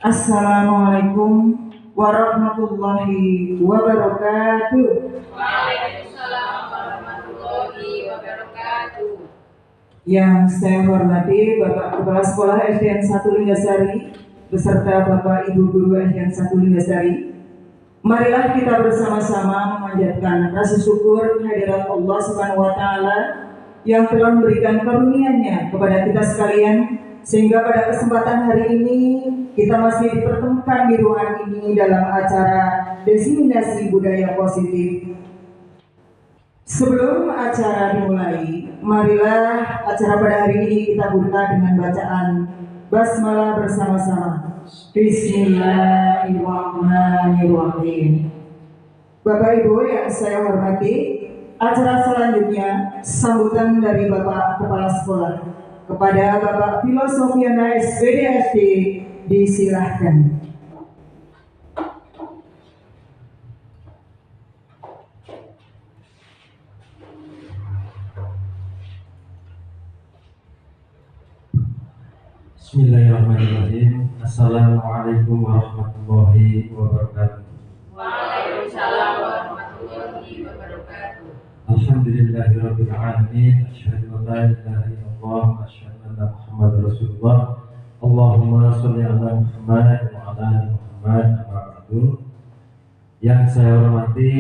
Assalamualaikum warahmatullahi wabarakatuh. Waalaikumsalam warahmatullahi wabarakatuh. Yang saya hormati Bapak Kepala Sekolah SDN 1 Linggasari beserta Bapak Ibu Guru SDN 1 Linggasari. Marilah kita bersama-sama memanjatkan rasa syukur kehadirat Allah Subhanahu wa taala yang telah memberikan karunia-Nya kepada kita sekalian, sehingga pada kesempatan hari ini kita masih dipertemukan di ruangan ini dalam acara diseminasi budaya positif. Sebelum acara dimulai, marilah acara pada hari ini kita buka dengan bacaan basmalah bersama-sama. Bismillahirrahmanirrahim. Bapak Ibu yang saya hormati, acara selanjutnya sambutan dari Bapak Kepala Sekolah kepada Bapak Filosofiana SPDSD disilahkan. Bismillahirrahmanirrahim. Assalamualaikum warahmatullahi wabarakatuh. Waalaikumsalam warahmatullahi wabarakatuh. Alhamdulillahirabbil alamin. Asyhadu an la ilaha illallah wa asyhadu anna Muhammadar Rasulullah. Allahumma shalli ala Muhammad wa ala ali Muhammad. Amma ba'du. Yang saya hormati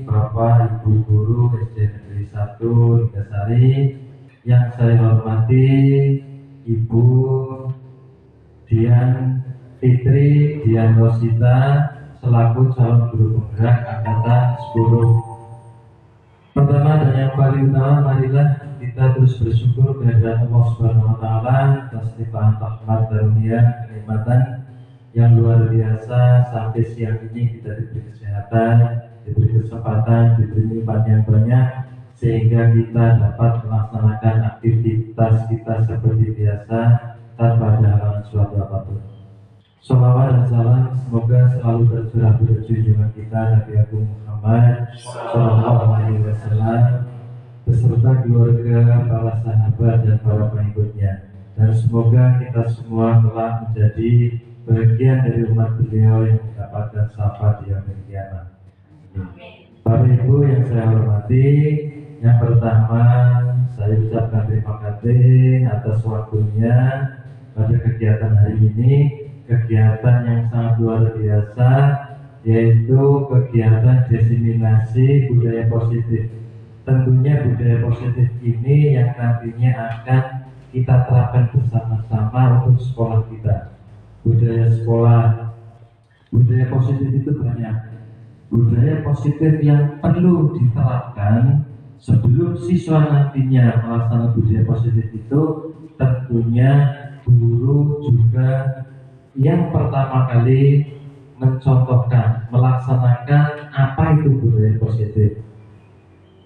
Bapak Ibu Guru SD Negeri 1 Linggasari. Yang saya hormati Ibu Dian Fitri Dian Rosita selaku calon guru penggerak angkatan 10. Pertama dan yang paling utama, marilah kita terus bersyukur kehadirat Allah Subhanahu wa taala atas limpahan rahmat karunia kenikmatan yang luar biasa. Sampai siang ini kita diberi kesehatan, diberi kesempatan, diberi nikmat yang banyak, sehingga kita dapat melaksanakan aktivitas kita seperti biasa tanpa ada halangan suatu apapun. Sholawat dan salam semoga selalu tercurah berjunjungan kita Nabi Agung Muhammad Sallallahu Alaihi Wasallam beserta keluarga, para sahabat dan para pengikutnya, dan semoga kita semua telah menjadi bagian dari umat beliau yang mendapatkan syafaat di yaumil qiyamah. Bapak Ibu yang saya hormati, yang pertama saya ucapkan terima kasih atas waktunya pada kegiatan hari ini, kegiatan yang sangat luar biasa, yaitu kegiatan diseminasi budaya positif. Tentunya budaya positif ini yang nantinya akan kita terapkan bersama-sama untuk sekolah kita. Budaya positif itu banyak. Budaya positif yang perlu diterapkan sebelum siswa nantinya melaksanakan budaya positif itu, tentunya guru juga yang pertama kali mencontohkan, melaksanakan apa itu budaya positif.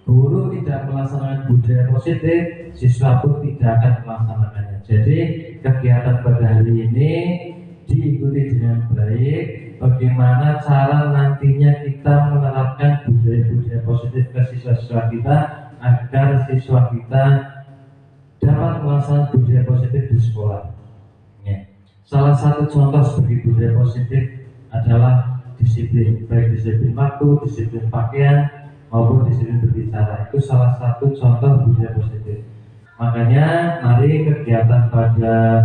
Guru tidak melaksanakan budaya positif, siswa pun tidak akan melaksanakannya. Jadi kegiatan pada hari ini diikuti dengan baik. Bagaimana cara nantinya kita menerapkan budaya-budaya positif ke siswa-siswa kita, agar siswa kita dapat melaksanakan budaya positif di sekolah. Salah satu contoh sebagai budaya positif adalah disiplin, baik disiplin waktu, disiplin pakaian, maupun disiplin berbicara. Itu salah satu contoh budaya positif. Makanya mari kegiatan pada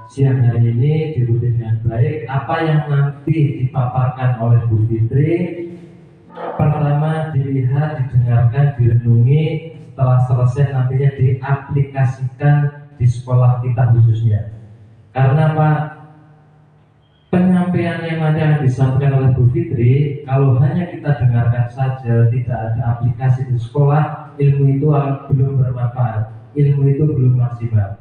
siang hari ini diikuti dengan baik. Apa yang nanti dipaparkan oleh Bu Fitri, pertama dilihat, didengarkan, direnungi, setelah selesai nantinya diaplikasikan di sekolah kita khususnya. Karena Pak, penyampaian yang nanti akan disampaikan oleh Bu Fitri, kalau hanya kita dengarkan saja, tidak ada aplikasi di sekolah, ilmu itu belum bermanfaat, ilmu itu belum maksimal.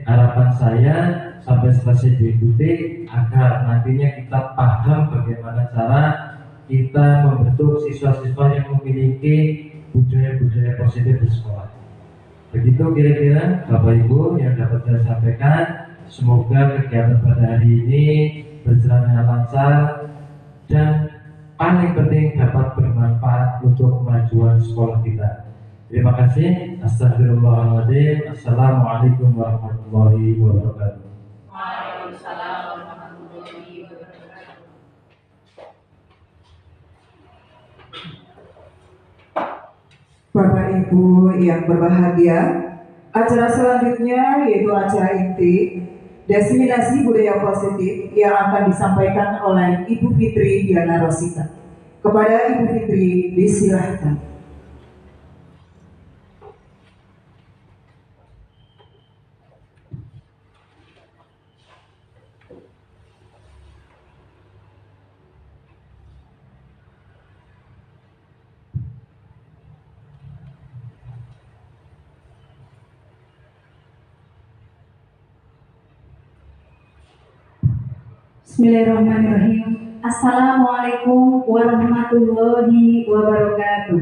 Harapan saya sampai selesai diikuti, agar nantinya kita paham bagaimana cara kita membentuk siswa-siswa yang memiliki budaya-budaya positif di sekolah. Begitu kira-kira Bapak Ibu yang dapat saya sampaikan. Semoga kegiatan pada hari ini berjalan dengan lancar dan paling penting dapat bermanfaat untuk kemajuan sekolah kita. Terima kasih. Astagfirullahaladzim. Assalamualaikum warahmatullahi wabarakatuh. Waalaikumsalam warahmatullahi Bapak Ibu yang berbahagia, acara selanjutnya yaitu acara inti Diseminasi Budaya Positif yang akan disampaikan oleh Ibu Fitri Diana Rosita. Kepada Ibu Fitri disilahkan. Bismillahirrahmanirrahim. Assalamualaikum warahmatullahi wabarakatuh.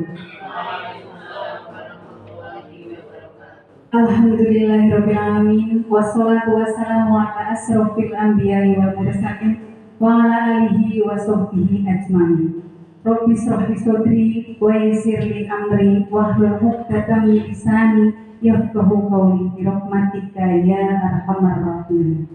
Alhamdulillahirrahmanirrahim. Wassalatu wassalamu ala asrofil anbiya'i wal mursalin wa ala alihi wa sahbihi ajma'in. Rabbi shrah li sadri wa yassir li amri wahlul 'uqdatam min lisani yafqahu qawli bi rahmatika ya arhamar rahimin.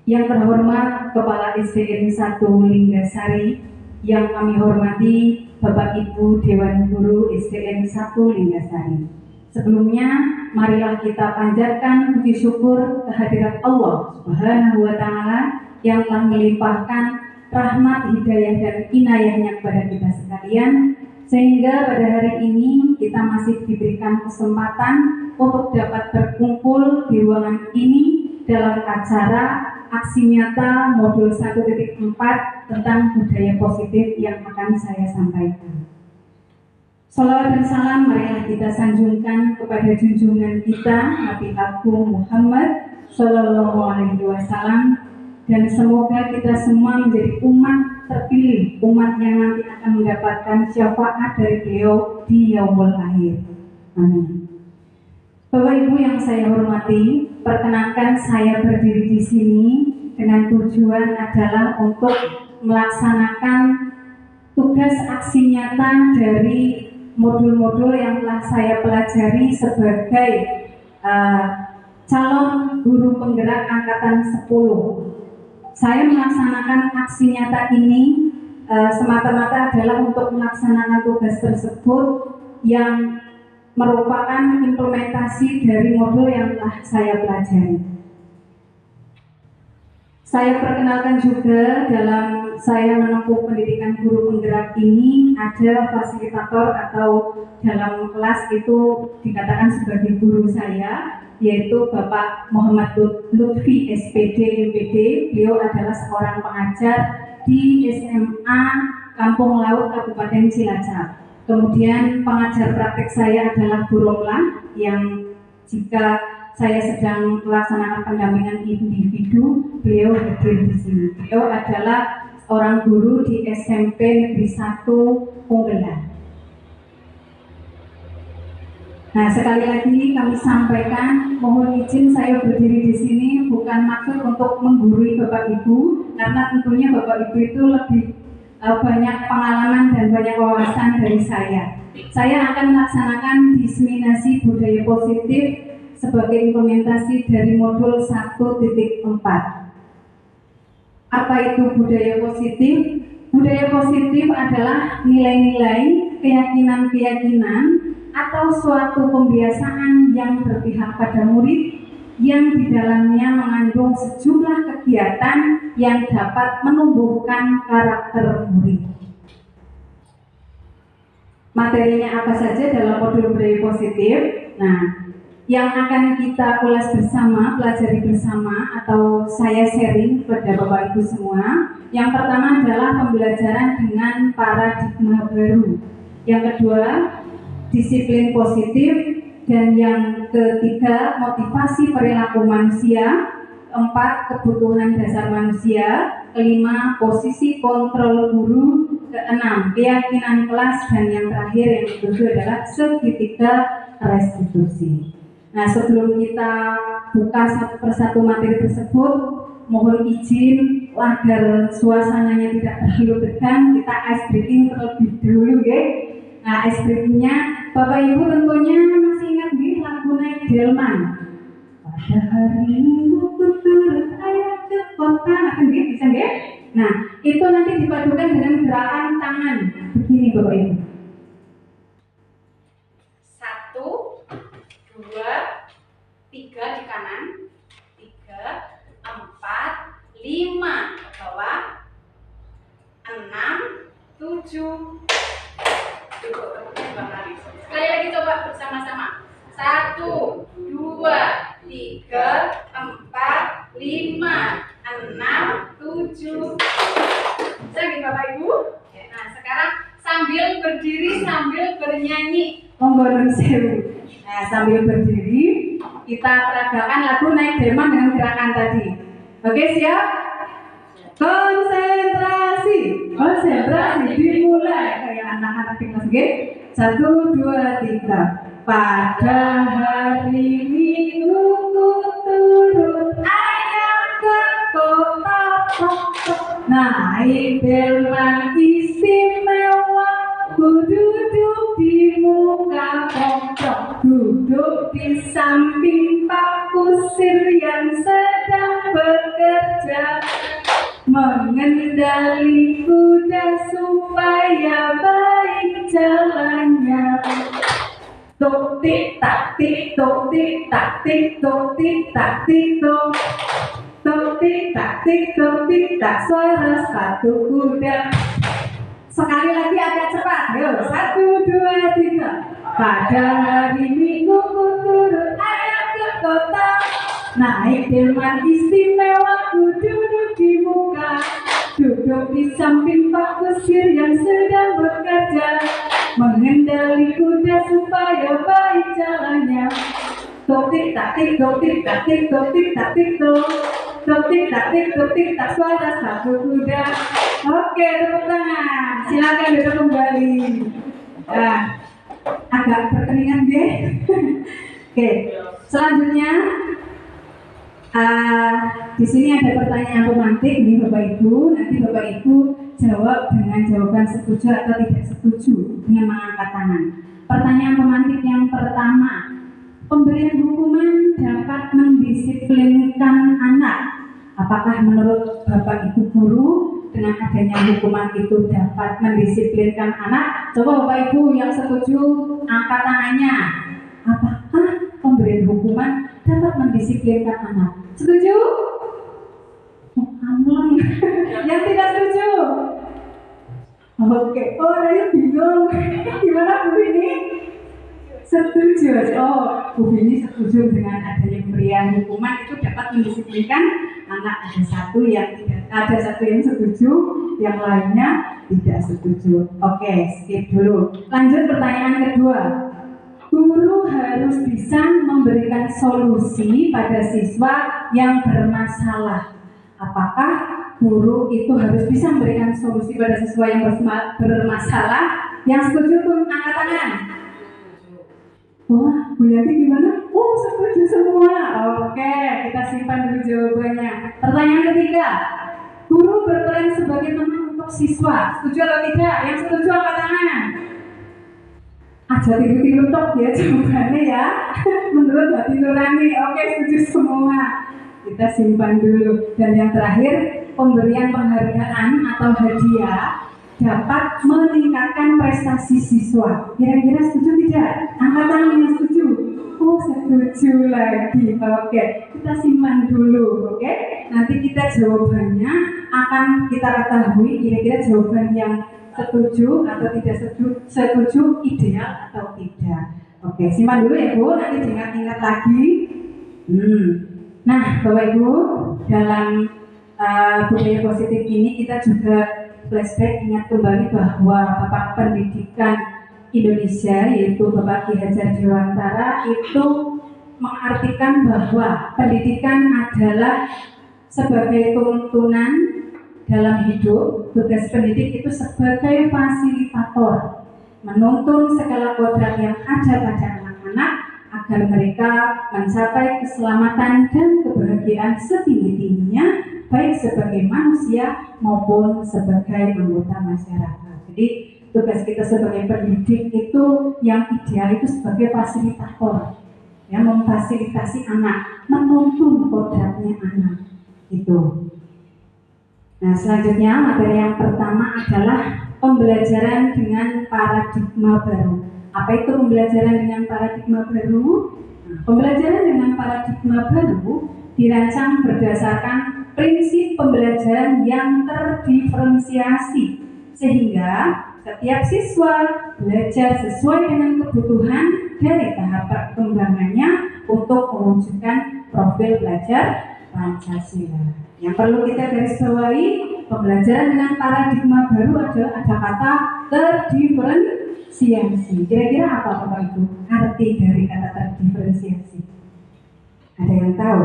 Yang terhormat Kepala SDN 1 Linggasari, yang kami hormati Bapak Ibu Dewan Guru SDN 1 Linggasari. Sebelumnya, marilah kita panjatkan puji syukur kehadirat Allah Subhanahu wa Ta'ala yang telah melimpahkan rahmat, hidayah, dan inayahnya kepada kita sekalian, sehingga pada hari ini kita masih diberikan kesempatan untuk dapat berkumpul di ruangan ini dalam acara aksi nyata modul 1.4 tentang budaya positif yang akan saya sampaikan. Salawat dan salam marilah kita sanjungkan kepada junjungan kita Nabi Agung Muhammad Sallallahu Alaihi Wasallam, dan semoga kita semua menjadi umat terpilih, umat yang nanti akan mendapatkan syafaat dari beliau di yaumul akhir. Amin. Bapak Ibu yang saya hormati, perkenankan saya berdiri di sini dengan tujuan adalah untuk melaksanakan tugas aksi nyata dari modul-modul yang telah saya pelajari sebagai calon guru penggerak angkatan 10. Saya melaksanakan aksi nyata ini semata-mata adalah untuk melaksanakan tugas tersebut yang merupakan implementasi dari modul yang telah saya pelajari. Saya perkenalkan juga, dalam saya menempuh pendidikan guru penggerak ini ada fasilitator atau dalam kelas itu dikatakan sebagai guru saya, yaitu Bapak Muhammad Lutfi SPD MPD. Beliau adalah seorang pengajar di SMA Kampung Laut Kabupaten Cilacap. Kemudian pengajar praktek saya adalah Bu Romlah, yang jika saya sedang melaksanakan pendampingan individu, beliau hadir di sini. Beliau adalah seorang guru di SMP Negeri 1 Punggelan. Nah, sekali lagi kami sampaikan, mohon izin saya berdiri di sini bukan maksud untuk menggurui Bapak Ibu, karena tentunya Bapak Ibu itu lebih banyak pengalaman dan banyak wawasan dari saya. Saya akan melaksanakan diseminasi budaya positif sebagai implementasi dari modul 1.4. Apa itu budaya positif? Budaya positif adalah nilai-nilai, keyakinan-keyakinan, atau suatu pembiasaan yang berpihak pada murid, yang di dalamnya mengandung sejumlah kegiatan yang dapat menumbuhkan karakter murid. Materinya apa saja dalam modul budaya positif? Nah, yang akan kita ulas bersama, pelajari bersama, atau saya sharing kepada Bapak Ibu semua. Yang pertama adalah pembelajaran dengan paradigma baru. Yang kedua, disiplin positif. Dan yang ketiga, motivasi perilaku manusia. Keempat, kebutuhan dasar manusia. Kelima, posisi kontrol guru. Keenam, keyakinan kelas. Dan yang terakhir, yang ketujuh adalah segitiga restitusi. Nah, sebelum kita buka satu persatu materi tersebut, mohon izin agar suasananya tidak terlalu tegang, kita ice breaking terlebih dahulu, ya. Nah, ice breakingnya Bapak Ibu tentunya masih ingat nih lagu Naik Delman. Pada hari Minggu ku turut ayah ke kota, bisa nggak? Nah, itu nanti dipadukan dengan gerakan tangan begini Bapak Ibu. 5 ke bawah, 6, 7. Cukup Bang Ali. Sekali lagi coba bersama-sama. 1, 2, 3, 4, 5, 6, 7. Lagi Bapak Ibu. Nah, sekarang sambil berdiri sambil bernyanyi. Monggo nun sewu. Nah, sambil berdiri kita peragakan lagu Naik Delman dengan gerakan tadi. Oke, siap? Konsentrasi. Konsentrasi dimulai kayak anak-anak di kelas G. 1, 2, 3. Pada hari Minggu ku turut ayah ke kota Pokok. Naik delman istimewa, ku duduk di muka pojok, duduk di samping Pak Kusir yang sedang bekerja, mengendali kuda supaya baik jalannya. Tuk tik tak tik tuk tik tak tik tuk tik tak tik tuk. Tuk tik tak tik tuk tik tak, suara sepatu kuda. Sekali lagi agak cepat. Yo, 1, 2, 3. Pada hari Minggu ku turut ayah ke kota, naik delman istimewa, ku duduk di muka, duduk di samping Pak Kusir yang sedang bekerja, mengendali kuda supaya baik jalannya. Tuk tik tak tik tuk tik tak tik tuk tik tak tik tuk. Tuk tik tak tik tuk tik tak, suara sepatu kuda. Oke, tepuk tangan. Silakan duduk kembali. Nah, agak berkeringat deh. Oke, selanjutnya di sini ada pertanyaan pemantik nih Bapak Ibu. Nanti Bapak Ibu jawab dengan jawaban setuju atau tidak setuju dengan mengangkat tangan. Pertanyaan pemantik yang pertama, pemberian hukuman dapat mendisiplinkan anak. Apakah menurut Bapak Ibu guru dengan adanya hukuman itu dapat mendisiplinkan anak? Coba Bapak Ibu yang setuju angkat tangannya. Apakah pemberian hukuman dapat mendisiplinkan anak? Setuju? Aman. Yang tidak setuju? Oke. Oh, saya bingung. Gimana Bu ini? Setuju. Oh, Bu Bini setuju dengan adanya pemberian hukuman itu dapat mendisiplinkan anak. Ada satu yang setuju, yang lainnya tidak setuju. Oke, skip dulu. Lanjut pertanyaan kedua. Guru harus bisa memberikan solusi pada siswa yang bermasalah. Apakah guru itu harus bisa memberikan solusi pada siswa yang bermasalah? Yang setuju pun angkat tangan. Wah, Bu Yanti gimana? Oh, setuju semua. Oke, kita simpan dulu jawabannya. Pertanyaan ketiga, guru berperan sebagai teman untuk siswa. Setuju atau tidak? Yang setuju angkat tangan. Aja tiru-tiru tok ya jawabannya ya. Menurut hati nurani. Oke, setuju semua. Kita simpan dulu. Dan yang terakhir, pemberian penghargaan atau hadiah dapat meningkatkan prestasi siswa. Kira-kira setuju tidak? Angkat tangan yang setuju. Oh, setuju lagi. Oke, kita simpan dulu. Oke, nanti kita jawabannya akan kita ketahui. Kira-kira jawaban yang setuju atau tidak setuju, ideal atau tidak. Oke, simpan dulu ya Bu. Nanti diingat-ingat lagi. Nah, Bapak Ibu, dalam budaya positif ini kita juga flashback, ingat kembali bahwa Bapak Pendidikan Indonesia yaitu Bapak Ki Hajar Dewantara itu mengartikan bahwa pendidikan adalah sebagai tuntunan dalam hidup. Tugas pendidik itu sebagai fasilitator, menuntun segala kodrat yang ada pada anak-anak agar mereka mencapai keselamatan dan kebahagiaan setinggi-tingginya, baik sebagai manusia maupun sebagai anggota masyarakat. Jadi tugas kita sebagai pendidik itu yang ideal itu sebagai fasilitator, ya, memfasilitasi anak, menuntun kodratnya anak itu. Nah, selanjutnya materi yang pertama adalah pembelajaran dengan paradigma baru. Apa itu pembelajaran dengan paradigma baru? Nah, pembelajaran dengan paradigma baru dirancang berdasarkan prinsip pembelajaran yang terdiferensiasi, sehingga setiap siswa belajar sesuai dengan kebutuhan dari tahap perkembangannya untuk mewujudkan profil belajar Pancasila. Yang perlu kita garis bawahi, pembelajaran dengan paradigma baru adalah ada kata terdiferensiasi. Kira-kira apa Bapak Ibu arti dari kata terdiferensiasi? Ada yang tahu?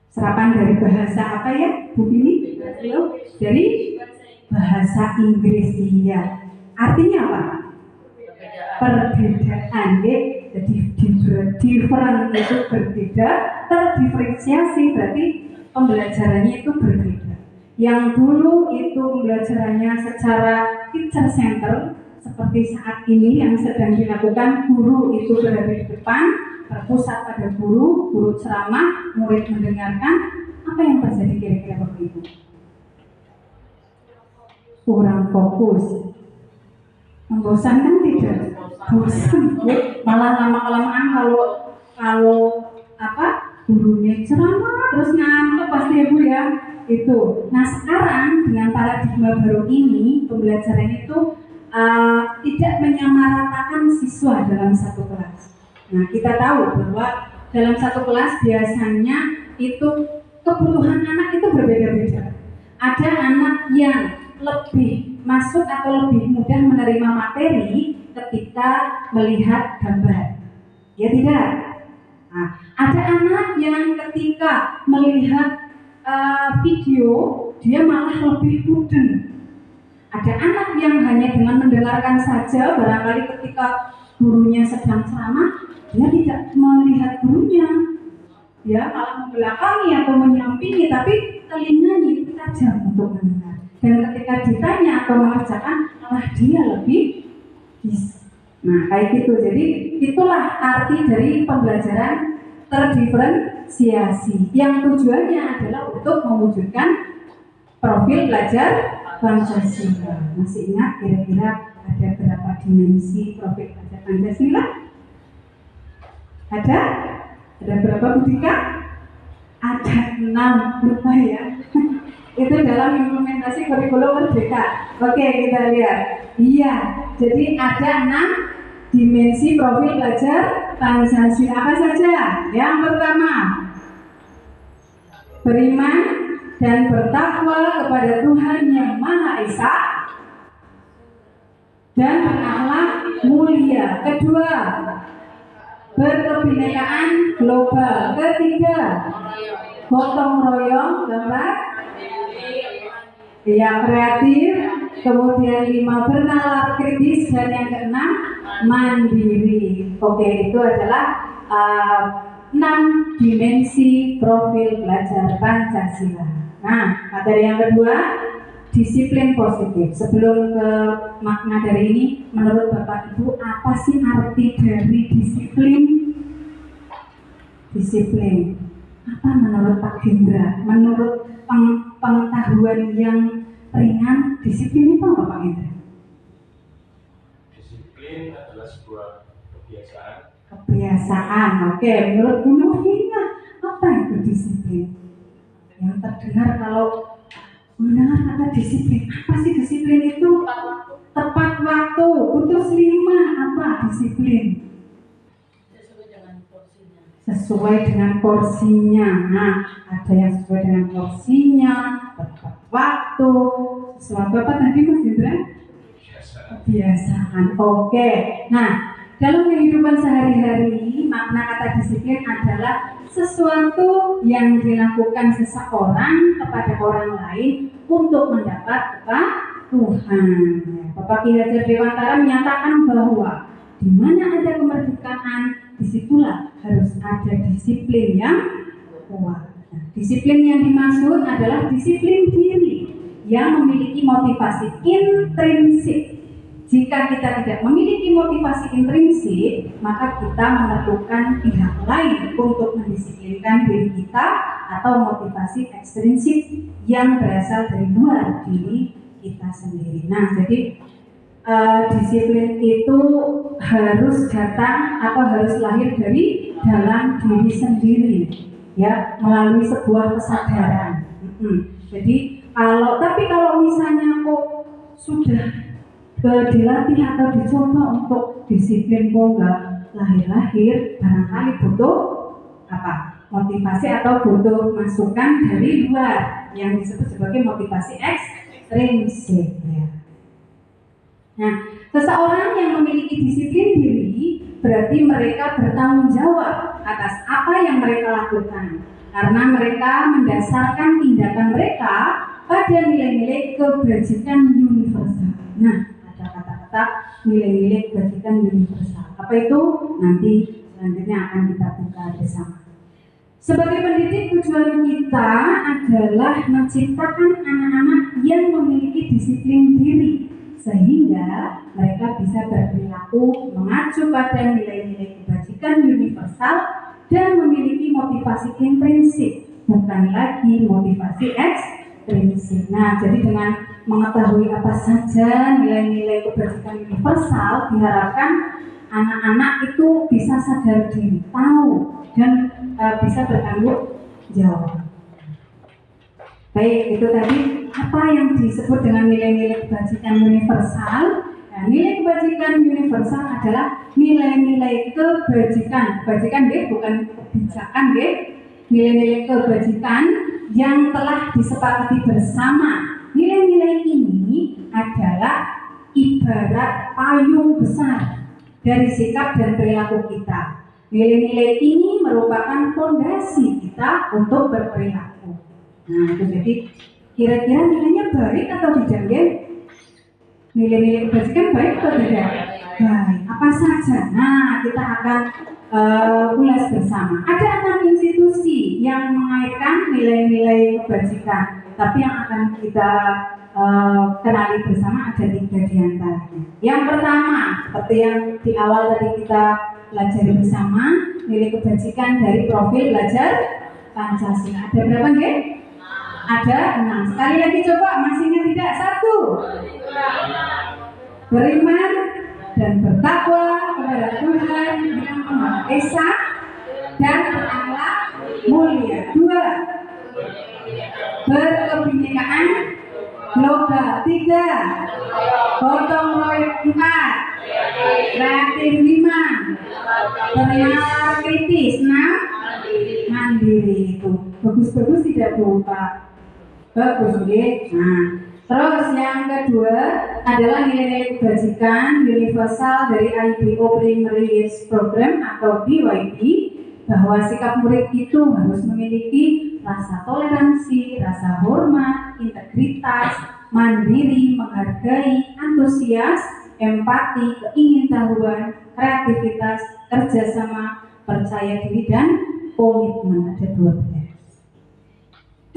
Serapan dari bahasa apa ya, Bu Bini? Dari bahasa Inggris, iya. Artinya apa? Perbedaan, ya. Jadi different itu berbeda, terdiferensiasi berarti pembelajarannya itu berbeda. Yang dulu itu pembelajarannya secara teacher center, seperti saat ini yang sedang dilakukan, guru itu berada di depan, berpusat pada guru ceramah, murid mendengarkan. Apa yang terjadi kira-kira Bapak Ibu? Kurang fokus. Membosankan tidak? Bosan. Malah lama-kelamaan kalau gurunya ceramah terus ngantuk pasti ya Bu ya. Itu. Nah sekarang dengan paradigma baru ini pembelajaran itu tidak menyamaratakan siswa dalam satu kelas. Nah kita tahu bahwa dalam satu kelas biasanya itu kebutuhan anak itu berbeda-beda. Ada anak yang lebih masuk atau lebih mudah menerima materi ketika melihat gambar. Ya tidak? Nah, ada anak yang ketika melihat video dia malah lebih mudeng. Ada anak yang hanya dengan mendengarkan saja, barangkali ketika gurunya sedang ceramah dia tidak melihat gurunya, dia malah membelakangi atau menyampingi, tapi telinganya itu tajam untuk mendengar. Dan ketika ditanya atau mengerjakan malah dia lebih bisa. Nah kayak gitu. Jadi itulah arti dari pembelajaran terdiferensiasi yang tujuannya adalah untuk mewujudkan profil belajar Pancasila. Masih ingat kira-kira ada berapa dimensi profil belajar Pancasila? Ada berapa Budika? Ada 6, lupa ya. Itu dalam implementasi kurikulum merdeka. Oke, kita lihat. Iya, jadi ada 6 dimensi profil belajar Pancasila. Apa saja? Yang pertama, beriman dan bertakwa kepada Tuhan yang Maha Esa dan berakhlak mulia. Kedua, berkebinekaan global. Ketiga, gotong royong, gambar yang kreatif. Kemudian 5, bernalar kritis, dan yang ke-6, mandiri. Oke, itu adalah 6 dimensi profil belajar Pancasila. Nah, materi yang kedua, disiplin positif. Sebelum ke makna dari ini, menurut Bapak Ibu apa sih arti dari disiplin? Disiplin. Apa menurut Pak Hendra? Menurut pengetahuan yang ringan, disiplin itu apa Pak Hendra? Disiplin adalah sebuah kebiasaan. Kebiasaan, oke. Menurut Bu Novina, apa itu disiplin? Yang terdengar kalau mendengar kata disiplin, apa sih disiplin itu? Tepat waktu, putus 5, apa disiplin? Sesuai dengan porsinya. Nah, ada yang sesuai dengan porsinya, tepat waktu. Sesuatu apa tadi Mas Indra? Kebiasaan. Oke. Nah, dalam kehidupan sehari-hari, makna kata disiplin adalah sesuatu yang dilakukan seseorang kepada orang lain untuk mendapat kepatuhan. Bapak Ki Hajar Dewantara menyatakan bahwa di mana ada kemerdekaan, disitulah harus ada disiplin yang kuat. Nah, disiplin yang dimaksud adalah disiplin diri yang memiliki motivasi intrinsik. Jika kita tidak memiliki motivasi intrinsik, maka kita memerlukan pihak lain untuk mendisiplinkan diri kita, atau motivasi ekstrinsik yang berasal dari luar diri kita sendiri. Nah, jadi disiplin itu harus datang atau harus lahir dari dalam diri sendiri. ya, melalui sebuah kesadaran. Jadi kalau misalnya kok sudah dilatih atau dicoba untuk disiplin kok nggak lahir-lahir, barangkali butuh motivasi atau butuh masukan dari luar yang disebut sebagai motivasi ekstrinsik ya. Nah, seseorang yang memiliki disiplin diri berarti mereka bertanggung jawab atas apa yang mereka lakukan karena mereka mendasarkan tindakan mereka pada nilai-nilai kebajikan universal. Nah, ada kata-kata nilai-nilai kebajikan universal. Apa itu? Nanti selanjutnya akan kita buka bersama. Sebagai pendidik, tujuan kita adalah menciptakan anak-anak yang memiliki disiplin diri sehingga mereka bisa berperilaku mengacu pada nilai-nilai kebajikan universal dan memiliki motivasi intrinsik, bukan lagi motivasi ekstrinsik. Nah, jadi dengan mengetahui apa saja nilai-nilai kebajikan universal, diharapkan anak-anak itu bisa sadar diri, tahu dan bisa bertanggung jawab. Baik, itu tadi apa yang disebut dengan nilai-nilai kebajikan universal. Nah, nilai kebajikan universal adalah nilai-nilai kebajikan. Kebajikan bukan kebijakan, nilai-nilai kebajikan yang telah disepakati bersama. Nilai-nilai ini adalah ibarat payung besar dari sikap dan perilaku kita. Nilai-nilai ini merupakan fondasi kita untuk berperilaku. Nah, itu jadi kira-kira nilainya baik atau tidak, Nilai-nilai kebajikan baik atau tidak? Baik. Apa saja? Nah, kita akan ulas bersama. Ada 6 institusi yang mengaitkan nilai-nilai kebajikan, tapi yang akan kita kenali bersama ada 3 diantaranya. Yang pertama, seperti yang di awal tadi kita pelajari bersama, nilai kebajikan dari profil belajar Pancasila. Ada berapa, Ada 6. Sekali lagi coba, masih ingat tidak? 1. Beriman dan bertakwa kepada Tuhan yang Maha Esa dan berakhlak mulia. 2. Berkebinekaan global. 3. Gotong royong. 4. Kreatif. 5. Bernalar kritis. 6. Mandiri. Itu bagus-bagus tidak lupa. Bagus, Nah, terus yang kedua adalah nilai-nilai kebajikan universal dari IBO Primary Years Program atau BYP, bahwa sikap murid itu harus memiliki rasa toleransi, rasa hormat, integritas, mandiri, menghargai, antusias, empati, keingintahuan, kreativitas, kerjasama, percaya diri, dan komitmen. Ada 12.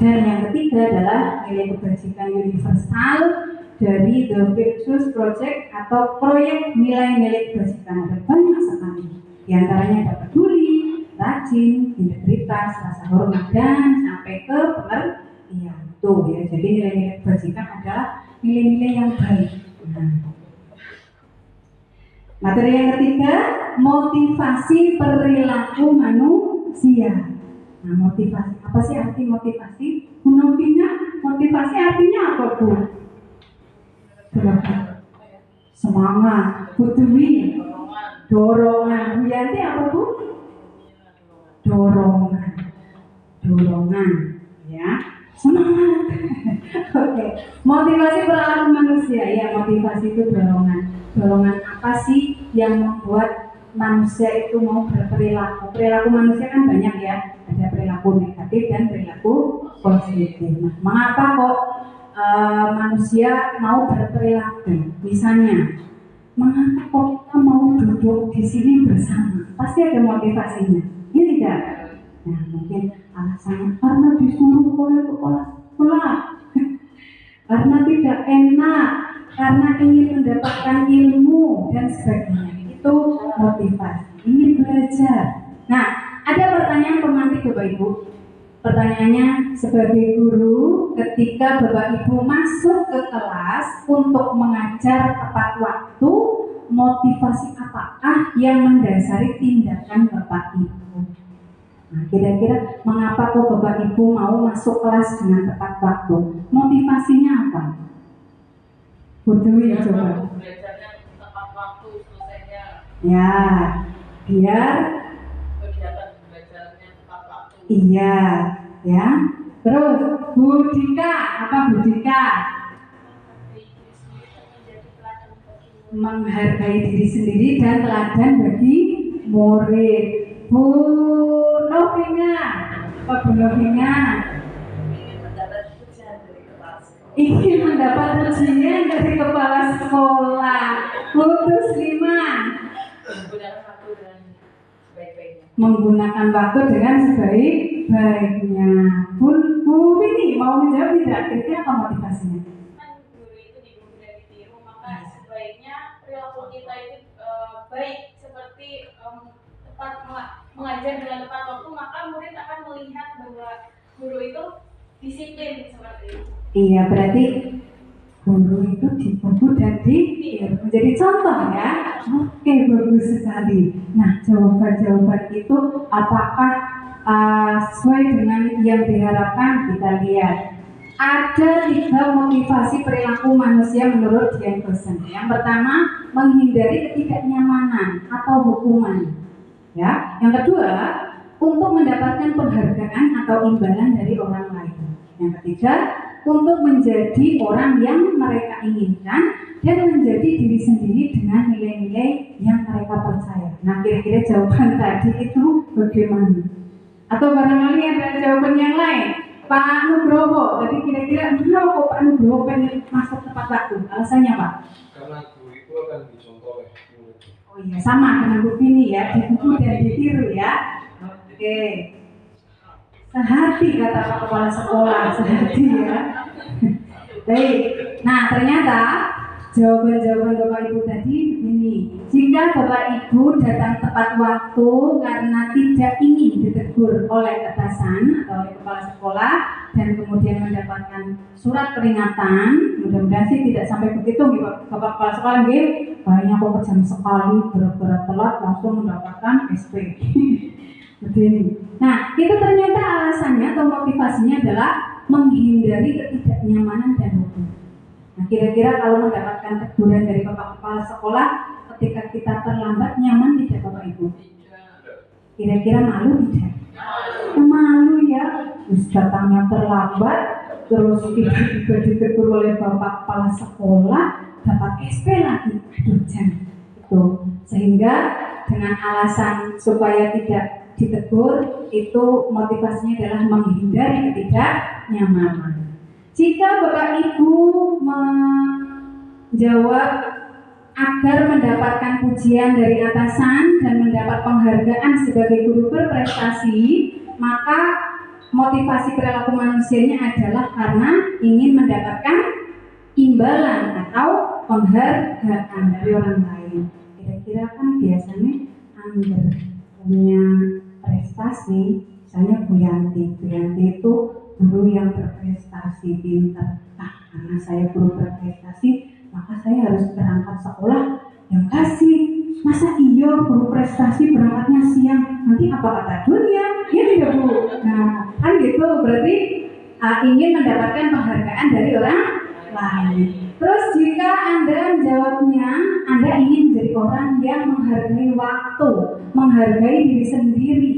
Dan yang ketiga adalah nilai kebajikan universal dari The Virtuous Project atau proyek nilai-nilai kebajikan. Ada banyak sekali. Di antaranya ada peduli, rajin, integritas, rasa hormat, dan sampai ke pengertian. Tuh ya, jadi nilai-nilai kebajikan adalah nilai-nilai yang baik. Materi yang ketiga, motivasi perilaku manusia. Nah, motivasi, apa sih arti motivasi? Motivasi artinya apa, Bu? Semangat, putri, dorongan. Bu Yanti apa, Bu? Dorongan, ya. Semangat. Oke. Motivasi perilaku manusia, ya, motivasi itu dorongan. Dorongan apa sih yang membuat manusia itu mau berperilaku? Perilaku manusia kan banyak, ya. Ada perilaku negatif dan perilaku positif. Nah, mengapa kok manusia mau berperilaku? Misalnya, mengapa kok kita mau duduk di sini bersama? Pasti ada motivasinya, ya tidak? Nah, mungkin alasannya karena disuruh oleh kepala sekolah, karena tidak enak, karena ingin mendapatkan ilmu dan sebagainya. Itu motivasi, ingin belajar. Nah, ada pertanyaan pemantik Bapak Ibu. Pertanyaannya, sebagai guru, ketika Bapak Ibu masuk ke kelas untuk mengajar tepat waktu, motivasi apakah yang mendasari tindakan Bapak Ibu? Nah, kira-kira mengapa kok Bapak Ibu mau masuk kelas dengan tepat waktu? Motivasinya apa? Budui coba. Belajarnya tepat waktu, selesainya Ya, biar kegiatan belajarnya tepat waktu. iya, ya. Terus Bu Dika, apa Bu Dika? Menghargai diri sendiri dan teladan bagi murid. Bu Novina, apa Bu Novina? Ingin mendapat pujian dari kepala sekolah. Bu Tusliman, Menggunakan waktu dengan sebaik-baiknya. menggunakan waktu dengan sebaik-baiknya. Bu Vini mau menjawab tidak? Kira-kira apa motivasinya? Kan guru itu dibunuh dan ditiru, maka sebaiknya perilaku kita itu baik, seperti tepat mengajar dengan tepat waktu, maka murid akan melihat bahwa guru itu disiplin seperti itu. Iya, berarti guru itu diburu dan ditiru menjadi contoh ya. Oke, bagus sekali. Nah, jawaban-jawaban itu apakah sesuai dengan yang diharapkan? Kita lihat. Ada 3 motivasi perilaku manusia menurut Dian Gosen. Yang pertama, menghindari ketidaknyamanan atau hukuman. Ya. Yang kedua, untuk mendapatkan penghargaan atau imbalan dari orang lain. Yang ketiga, untuk menjadi orang yang mereka inginkan dan menjadi diri sendiri dengan nilai-nilai yang mereka percaya. Nah, kira-kira jawaban tadi itu bagaimana? Atau barangkali ada jawaban yang lain? Pak Nugroho, tadi kira-kira kenapa Pak Nugroho pengen masuk tepat waktu? Alasannya Pak? Karena guru itu akan dicontoh oleh murid. Oh iya, sama dengan Bu Vini ya, diburu dan ditiru ya. Oke. Sehati kata Pak Kepala Sekolah, sehati ya. Baik, nah ternyata jawaban-jawaban Bapak Ibu tadi begini. Jika Bapak Ibu datang tepat waktu karena tidak ingin ditegur oleh atasan atau oleh kepala sekolah dan kemudian mendapatkan surat peringatan, mudah-mudahan sih tidak sampai begitu Bapak Kepala Sekolah nggih. Banyak kok kejam sekali gara-gara telat langsung mendapatkan SP. Begini. Nah, itu ternyata alasannya atau motivasinya adalah menghindari ketidaknyamanan dan hukum. Nah, kira-kira kalau mendapatkan teguran dari Bapak Kepala Sekolah ketika kita terlambat, nyaman tidak Bapak Ibu? Kira-kira malu tidak? Malu ya, terus datangnya terlambat, terus tiba-tiba ditegur oleh Bapak Kepala Sekolah, dapat SP lagi, aduh jangan. Itu sehingga dengan alasan supaya tidak ditegur, itu motivasinya adalah menghindari ketidaknyamanan. Jika Bapak Ibu menjawab agar mendapatkan pujian dari atasan dan mendapat penghargaan sebagai guru berprestasi, maka motivasi perilaku manusianya adalah karena ingin mendapatkan imbalan atau penghargaan dari orang lain. Kira-kira kan biasanya Anda punya prestasi, misalnya Bu Yanti itu guru yang berprestasi, pintar. Karena saya guru berprestasi, maka saya harus berangkat sekolah yang kasih. Masa iya guru prestasi berangkatnya siang? Nanti apa kata dunia? Ya tidak Bu. Nah, kan gitu berarti ingin mendapatkan penghargaan dari orang lain. Terus jika Anda menjawabnya, Anda ingin menjadi orang yang menghargai waktu, menghargai diri sendiri,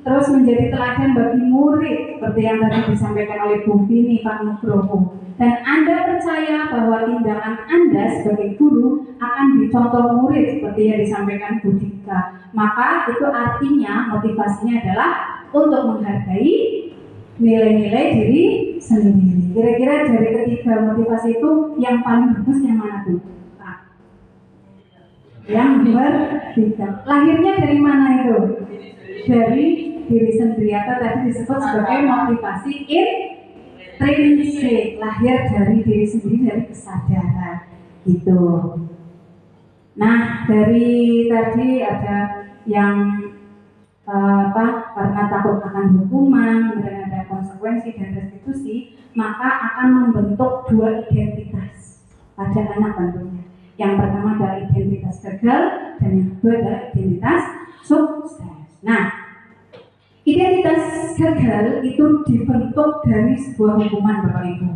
terus menjadi teladan bagi murid seperti yang tadi disampaikan oleh Bu Vini, Pak Nugroho. Dan Anda percaya bahwa tindakan Anda sebagai guru akan dicontoh murid seperti yang disampaikan Bu Dika. Maka itu artinya motivasinya adalah untuk menghargai nilai-nilai diri sendiri. Kira-kira dari ketiga motivasi itu yang paling bagus yang mana tuh? Pak? Yang bertiga. Lahirnya dari mana itu? Dari diri sendiri atau tadi disebut sebagai motivasi intrinsik, lahir dari diri sendiri, dari kesadaran gitu. Nah, dari tadi ada yang karena takut akan hukuman dan ada konsekuensi dan restitusi, maka akan membentuk 2 identitas pada anak tentunya. Yang pertama adalah identitas gagal dan yang kedua adalah identitas sukses. Nah, Identitas gagal itu dibentuk dari sebuah hukuman Bapak Ibu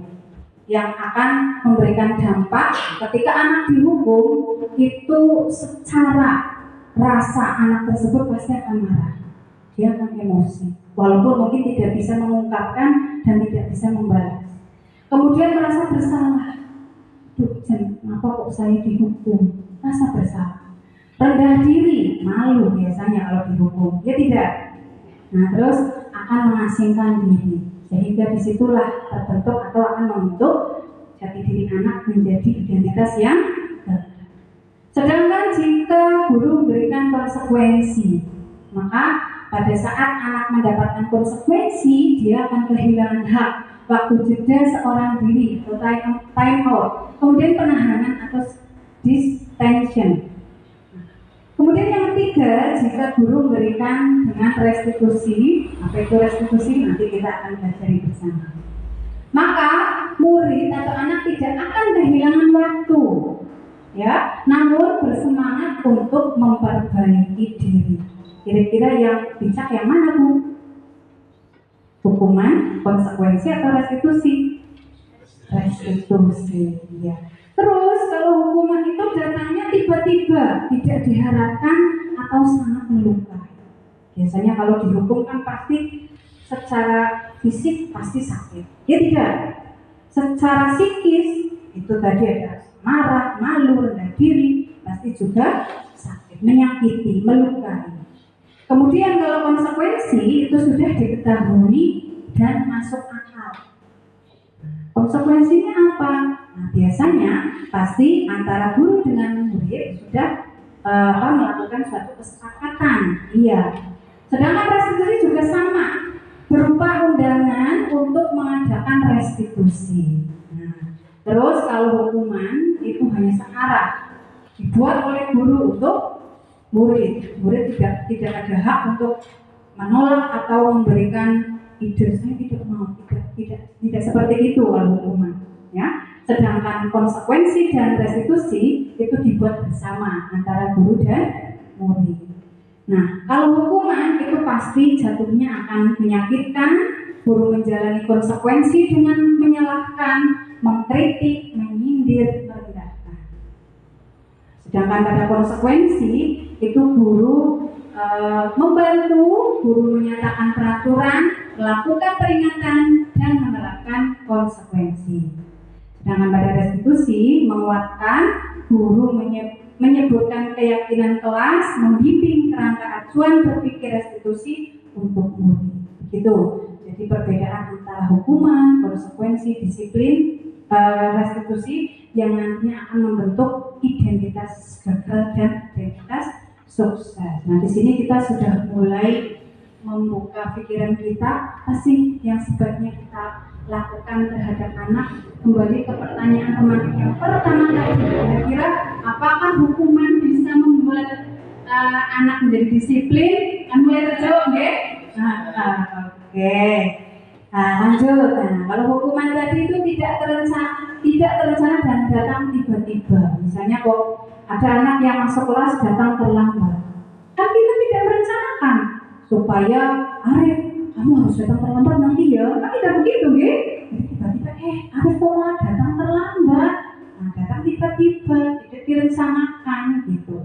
yang akan memberikan dampak ketika anak dihukum itu secara rasa anak tersebut pasti akan marah, dia akan emosi, walaupun mungkin tidak bisa mengungkapkan dan tidak bisa membalas. Kemudian merasa bersalah, duh, kenapa kok saya dihukum? Rasa bersalah, rendah diri, malu biasanya kalau dihukum, ya tidak. Nah, terus akan mengasingkan diri, sehingga disitulah terbentuk atau akan membentuk jati diri anak menjadi identitas yang gagal. Sedangkan jika guru memberikan konsekuensi, maka pada saat anak mendapatkan konsekuensi, dia akan kehilangan hak, waktu jeda seorang diri atau time out, kemudian penahanan atau distension. Kemudian yang ketiga, jika guru memberikan dengan restitusi, apa itu restitusi nanti kita akan pelajari bersama. Maka murid atau anak tidak akan kehilangan waktu, ya, namun bersemangat untuk memperbaiki diri. Kira-kira yang bijak yang mana, Bu? Hukuman, konsekuensi atau restitusi? Restitusi, ya. Terus kalau hukuman itu datangnya tiba-tiba, tidak diharapkan atau sangat melukai. Biasanya kalau dihukum kan pasti secara fisik pasti sakit. Ya tidak. Secara psikis itu tadi ada marah, malu, rendah diri, pasti juga sakit, menyakiti, melukai. Kemudian kalau konsekuensi itu sudah diketahui dan masuk akal. Konsekuensinya apa? Nah, biasanya pasti antara guru dengan murid sudah melakukan suatu kesepakatan. Iya. Sedangkan restitusi juga sama, berupa undangan untuk mengadakan restitusi. Nah, terus kalau hukuman itu hanya searah, dibuat oleh guru untuk murid. Murid tidak ada hak untuk menolak atau memberikan ide, saya tidak mau, tidak seperti itu kalau hukuman, ya. Sedangkan konsekuensi dan restitusi itu dibuat bersama antara guru dan murid. Nah, kalau hukuman itu pasti jatuhnya akan menyakitkan, guru menjalani konsekuensi dengan menyalahkan, mengkritik, menyindir, merendahkan. Sedangkan pada konsekuensi itu guru membantu, guru menyatakan peraturan, melakukan peringatan dan menerapkan konsekuensi. Sedangkan pada restitusi menguatkan, guru menyebutkan keyakinan kelas, membimbing kerangka acuan berpikir restitusi untuk murid. Begitu. Jadi perbedaan antara hukuman, konsekuensi, disiplin, restitusi yang nantinya akan membentuk identitas gagal dan identitas sukses. Nah, di sini kita sudah mulai membuka pikiran kita, apa sih yang sebaiknya kita lakukan terhadap anak. Kembali ke pertanyaan teman yang pertama tadi, kira-kira apakah hukuman bisa membuat anak menjadi disiplin? Kan mulai terjawab, ya? Oke. Nah, lanjut. Nah, kalau hukuman tadi itu tidak terencana dan datang tiba-tiba. Misalnya kok ada anak yang masuk kelas datang terlambat, kan kita tidak merencanakan supaya Arif, kamu harus datang terlambat nanti ya. Kan tidak begitu, ya? Jadi tiba-tiba Arif kok malah datang terlambat. Nah, datang tiba-tiba, tidak direncanakan gitu.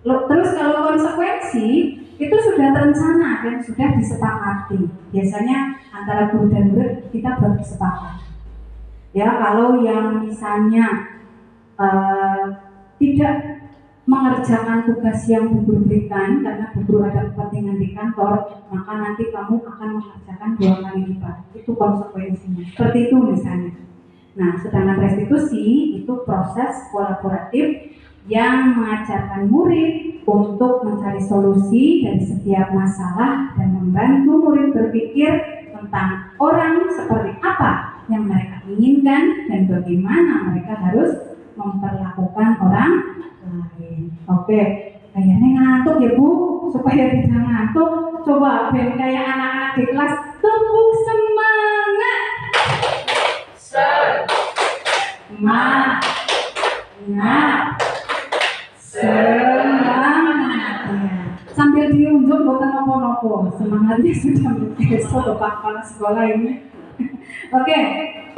Terus kalau konsekuensi itu sudah terencana dan sudah disepakati. Biasanya antara guru dan murid kita bersepakat. Ya, kalau yang misalnya tidak mengerjakan tugas yang Bu Guru berikan karena Bu Guru ada kepentingan di kantor, maka nanti kamu akan mengerjakan 2 kali lipat. Itu konsekuensinya. Seperti itu misalnya. Nah, sedangkan restitusi itu proses kolaboratif yang mengajarkan murid untuk mencari solusi dari setiap masalah dan membantu murid berpikir tentang orang seperti apa yang mereka inginkan dan bagaimana mereka harus memperlakukan orang lain. Oke, kayaknya ngantuk ya Bu, supaya tidak ngantuk, coba biar kayak anak-anak di kelas tepuk semangat. Semangat. Semangat. Ya. Sambil diunjuk bukan nopo-nopo. apa-apa, semangatnya sudah besok Bapak Kepala Sekolah ini. Oke,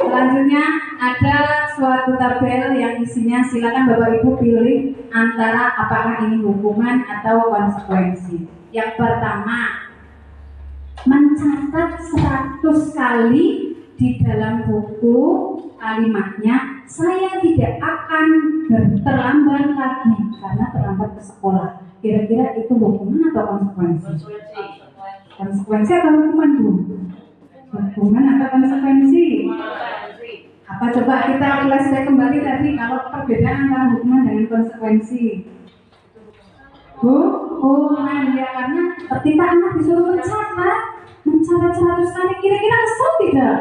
selanjutnya ada suatu tabel yang isinya silakan Bapak Ibu pilih antara apakah ini hukuman atau konsekuensi. Yang pertama, mencatat 100 kali di dalam buku kalimatnya, saya tidak akan terlambat lagi karena terlambat ke sekolah. Kira-kira itu hukuman atau konsekuensi? Konsekuensi atau hukuman, Bu? Hukuman atau konsekuensi? Apa coba kita flashback kembali tadi kalau perbedaan antara hukuman dengan konsekuensi? Hukuman ya, karena ketika anak disuruh mencatat 100 kali, kira-kira kesel tidak?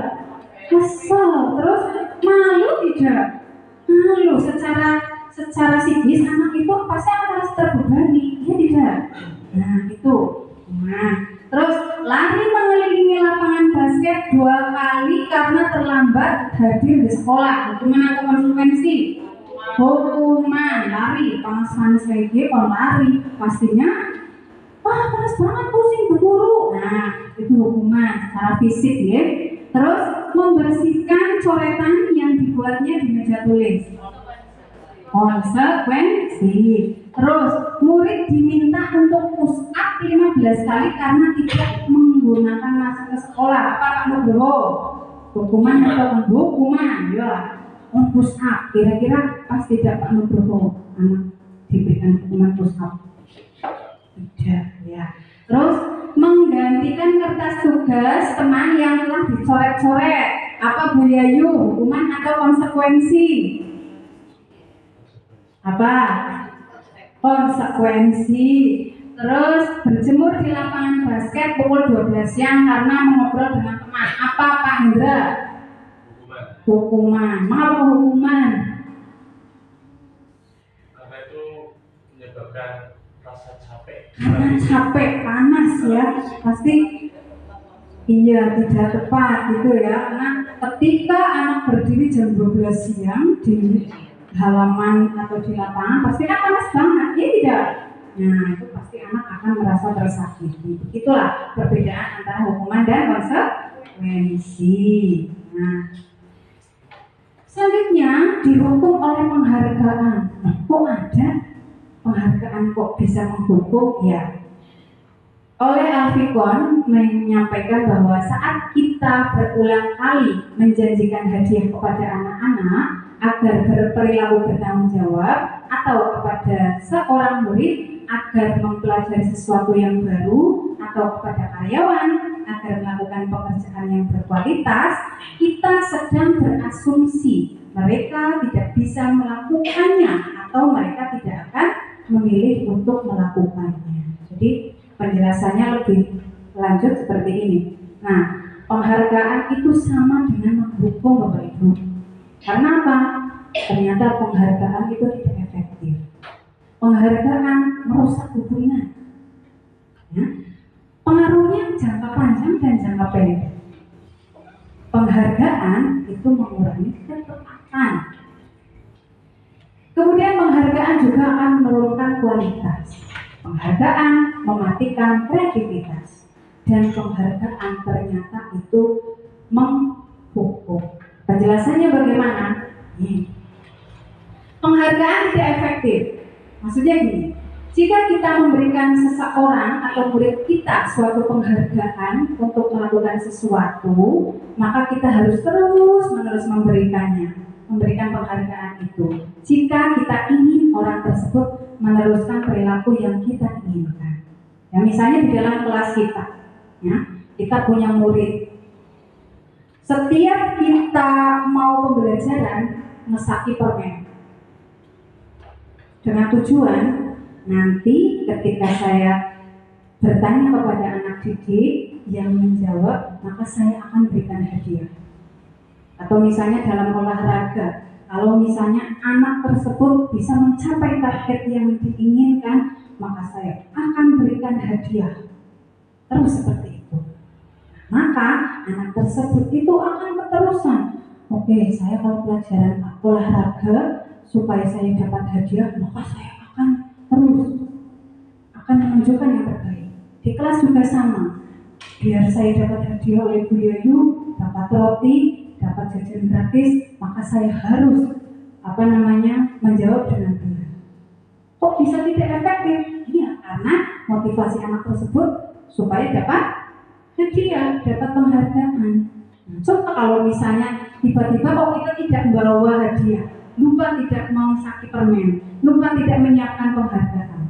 Kesel, terus malu tidak? Malu, secara psikis anak itu pasti akan merasa terbebani, ya tidak? Nah itu. Nah, terus lari mengelilingi lapangan basket 2 kali karena terlambat hadir di sekolah. Hukuman atau konsekuensi? Hukuman. Lari, panas-panas kayak gitu, kalau lari pastinya wah panas banget, pusing, berburu. Nah itu hukuman secara fisik ya. Terus membersihkan coretan yang dibuatnya di meja tulis. Konsekuensi. Terus murid diminta untuk push up 15 kali karena tidak menggunakan masker ke sekolah. Apa Pak Nugroho? Hukuman atau hukuman? Ya, push up. Kira-kira pas tidak Pak Nugroho anak diberikan hukuman push up? Tidak, ya. Terus menggantikan kertas tugas teman yang telah dicoret-coret. Apa Bu Yayu? Hukuman atau konsekuensi? Apa? Konsekuensi. Terus berjemur di lapangan basket pukul 12 siang karena mengobrol dengan teman. Apa Pak Hendra? Hukuman. Mengapa hukuman? Karena itu menyebabkan rasa capek. Karena capek, panas ya, pasti iya tidak tepat gitu ya. Karena ketika anak berdiri jam 12 siang di halaman atau di lapangan pasti kan panas banget, ya tidak? Nah itu pasti anak akan merasa tersakiti. Begitulah perbedaan antara hukuman dan konsekuensi. Nah selanjutnya dihukum oleh penghargaan. Kok ada penghargaan kok bisa menghukum? Ya, oleh Alfikon menyampaikan bahwa saat kita berulang kali menjanjikan hadiah kepada anak-anak agar berperilaku bertanggung jawab atau kepada seorang murid agar mempelajari sesuatu yang baru atau kepada karyawan agar melakukan pekerjaan yang berkualitas, kita sedang berasumsi mereka tidak bisa melakukannya atau mereka tidak akan memilih untuk melakukannya. Jadi penjelasannya lebih lanjut seperti ini. Nah, penghargaan itu sama dengan menghukum Bapak Ibu. Karena apa? Ternyata penghargaan itu tidak efektif. Penghargaan merusak hubungan. Ya. Pengaruhnya jangka panjang dan jangka pendek. Penghargaan itu mengurangi ketepatan. Kemudian penghargaan juga akan menurunkan kualitas. Penghargaan mematikan kreativitas. Dan penghargaan ternyata itu menghukum. Penjelasannya bagaimana? Penghargaan tidak efektif. Maksudnya gini, jika kita memberikan seseorang atau murid kita suatu penghargaan untuk melakukan sesuatu, maka kita harus terus-menerus memberikan penghargaan itu. Jika kita ingin orang tersebut meneruskan perilaku yang kita inginkan. Ya, misalnya di dalam kelas kita, ya, kita punya murid. Setiap kita mau pembelajaran, mesaki permen. Dengan tujuan, nanti ketika saya bertanya kepada anak didik yang menjawab, maka saya akan berikan hadiah. Atau misalnya dalam olahraga, kalau misalnya anak tersebut bisa mencapai target yang diinginkan, maka saya akan berikan hadiah. Terus seperti itu. Maka anak tersebut itu akan keterusan. Oke, saya kalau pelajaran olahraga supaya saya dapat hadiah, maka saya akan terus menunjukkan yang terbaik. Di kelas juga sama. Biar saya dapat hadiah oleh Bu Yayu, dapat roti, dapat jajan gratis, maka saya harus menjawab dengan benar. Kok bisa tidak efektif? Iya, karena motivasi anak tersebut supaya dapat hadiah, dapat penghargaan. Coba kalau misalnya tiba-tiba kita tidak membawa hadiah, lupa tidak mau sakit permen, lupa tidak menyiapkan penghargaan,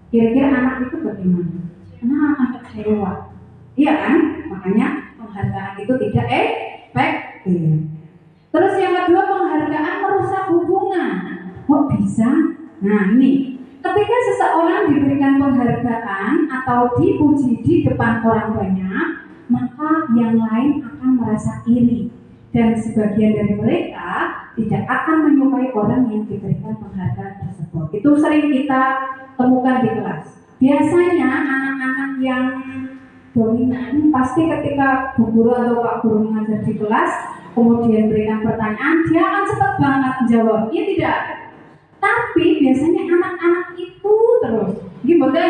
kira-kira anak itu bagaimana? Anak akan kecewa, iya kan? Makanya penghargaan itu tidak efektif. Terus yang kedua, penghargaan merusak hubungan. Kok bisa? Nah ini, ketika seseorang diberikan penghargaan atau dipuji di depan orang banyak, maka yang lain akan merasa iri, dan sebagian dari mereka tidak akan menyukai orang yang diberikan penghargaan tersebut. Itu sering kita temukan di kelas. Biasanya anak-anak yang dominan pasti ketika Bu Guru atau Pak Guru mengajar di kelas, kemudian berikan pertanyaan, dia akan cepat banget menjawab, iya tidak? Tapi biasanya anak-anak itu terus gimana?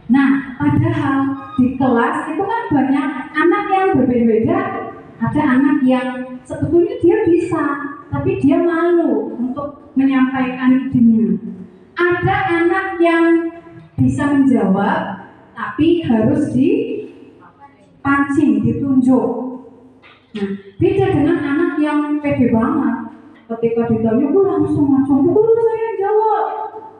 Nah, padahal di kelas itu kan banyak anak yang berbeda-beda. Ada anak yang sebetulnya dia bisa, tapi dia malu untuk menyampaikan idenya. Ada anak yang bisa menjawab, tapi harus dipancing, ditunjuk. Nah, beda dengan anak yang pede banget. Ketika ditanya, langsung Bu Guru saya jawab.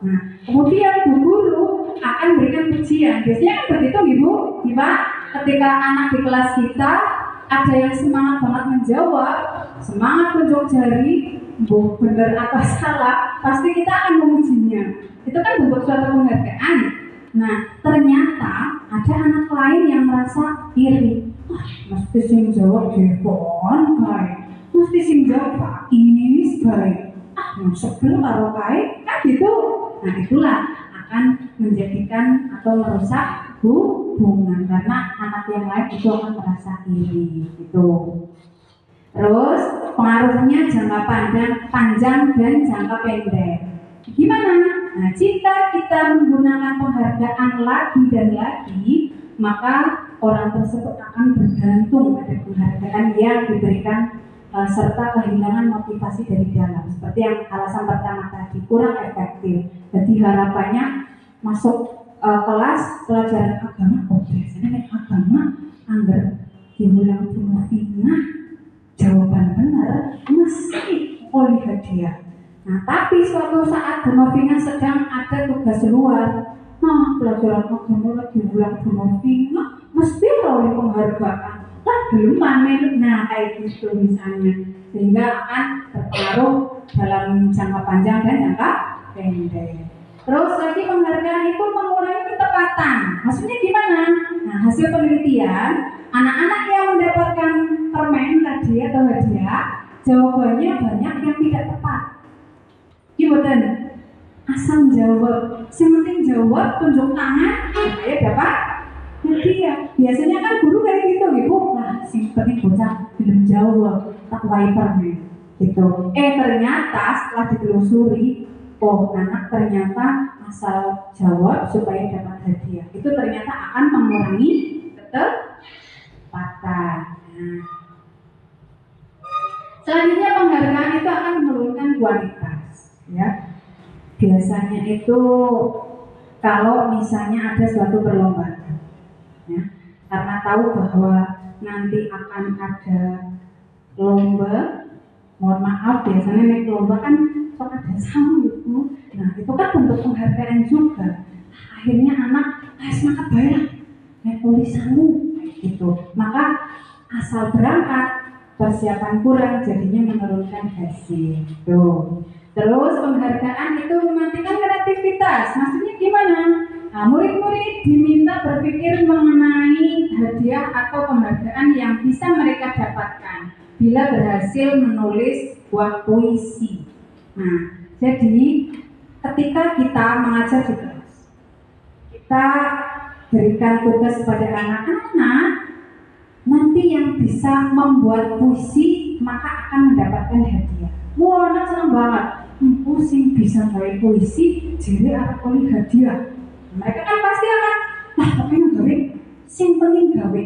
Nah, kemudian Bu Guru akan berikan pujian. Biasanya kan begitu Ibu, Pak. Ketika anak di kelas kita ada yang semangat banget menjawab, semangat tunjuk jari, benar atau salah, pasti kita akan memujinya. Itu kan bentuk suatu penghargaan. Nah, ternyata ada anak lain yang merasa iri. Mesti sing jawab Jepon baik, mesti sing jawab Pak Inis baik. Sebelum karo baik kan gitu. Nah itulah akan menjadikan atau merusak hubungan, karena anak yang lain itu akan merasa iri gitu. Terus pengaruhnya jangka panjang dan jangka pendek. Gimana? Nah, jika kita menggunakan penghargaan lagi dan lagi, maka orang tersebut akan bergantung pada penghargaan yang diberikan serta kehilangan motivasi dari dalam. Seperti yang alasan pertama tadi, kurang efektif. Jadi harapannya masuk kelas pelajaran agama, biasanya agama anggar diulang penuh jawaban benar mesti oleh hadiah. Nah, tapi suatu saat Denovina sedang ada tugas luar. Nah, pelajaran agama lagi ulang Denovina, mesti oleh penghargaan. Lah, belum panen. Nah, kayak gitu misalnya. Sehingga akan berpengaruh dalam jangka panjang dan jangka pendek. Terus lagi penghargaan itu mengurangi ketepatan. Maksudnya gimana? Nah, hasil penelitian, anak-anak yang mendapatkan permen tadi atau hadiah, jawabannya banyak yang tidak tepat. Gimana? Asal jawab, yang penting jawab, tunjuk tangan, supaya dapat hadiah. Biasanya kan guru kayak gitu, Ibu. Nah, sing penting bocah belum jawab, tak wiper nih. Gitu. Ternyata setelah ditelusuri, anak ternyata asal jawab supaya dapat hadiah. Itu ternyata akan mengurangi ketepatan. Nah, selanjutnya penghargaan itu akan menurunkan kualitas, ya. Biasanya itu kalau misalnya ada suatu perlombaan, ya, karena tahu bahwa nanti akan ada lomba, mohon maaf biasanya naik lomba kan ada sama itu. Nah itu kan bentuk penghargaan juga. Akhirnya anak semangat bayar naik tulisanmu gitu. Maka asal berangkat persiapan kurang jadinya menurunkan hasil. Tuh. Terus penghargaan itu mematikan kreativitas. Maksudnya gimana? Nah, murid-murid diminta berpikir mengenai hadiah atau penghargaan yang bisa mereka dapatkan bila berhasil menulis buah puisi. Nah, jadi ketika kita mengajar di kelas, kita berikan tugas kepada anak-anak, nanti yang bisa membuat puisi maka akan mendapatkan hadiah. Wah, anak senang banget. Pusing bisa gawe puisi, jadi akan oleh hadiah. Mereka kan pasti akan, tapi gawe sing penting gawe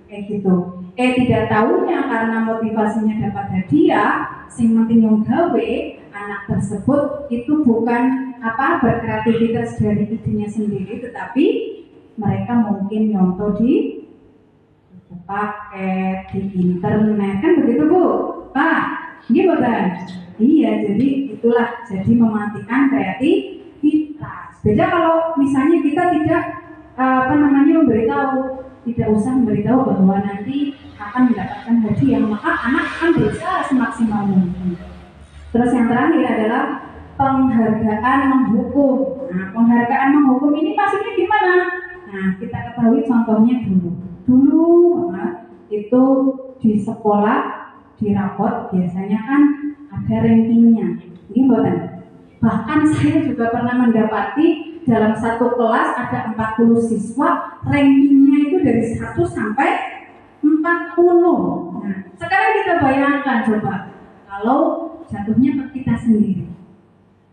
kayak gitu. Tidak tahunya karena motivasinya dapat hadiah, sing penting yang gawe, anak tersebut itu bukan berkreativitas dari idenya sendiri, tetapi mereka mungkin nyontoh di paket, di internet, kan begitu Bu? Pak, ini bukan? Iya, jadi itulah, jadi mematikan kreativitas. Beda kalau misalnya kita tidak memberitahu, tidak usah memberitahu bahwa nanti akan mendapatkan hadiah, maka anak akan berusaha semaksimal mungkin. Terus yang terakhir adalah penghargaan menghukum. Nah, penghargaan menghukum ini maksudnya gimana? Nah, kita ketahui contohnya dulu itu di sekolah, di rapot biasanya kan ada rankingnya. Ini bukan. Bahkan saya juga pernah mendapati dalam satu kelas ada 40 siswa, rankingnya itu dari 1 sampai 40. Nah, sekarang kita bayangkan coba kalau jatuhnya ke kita sendiri.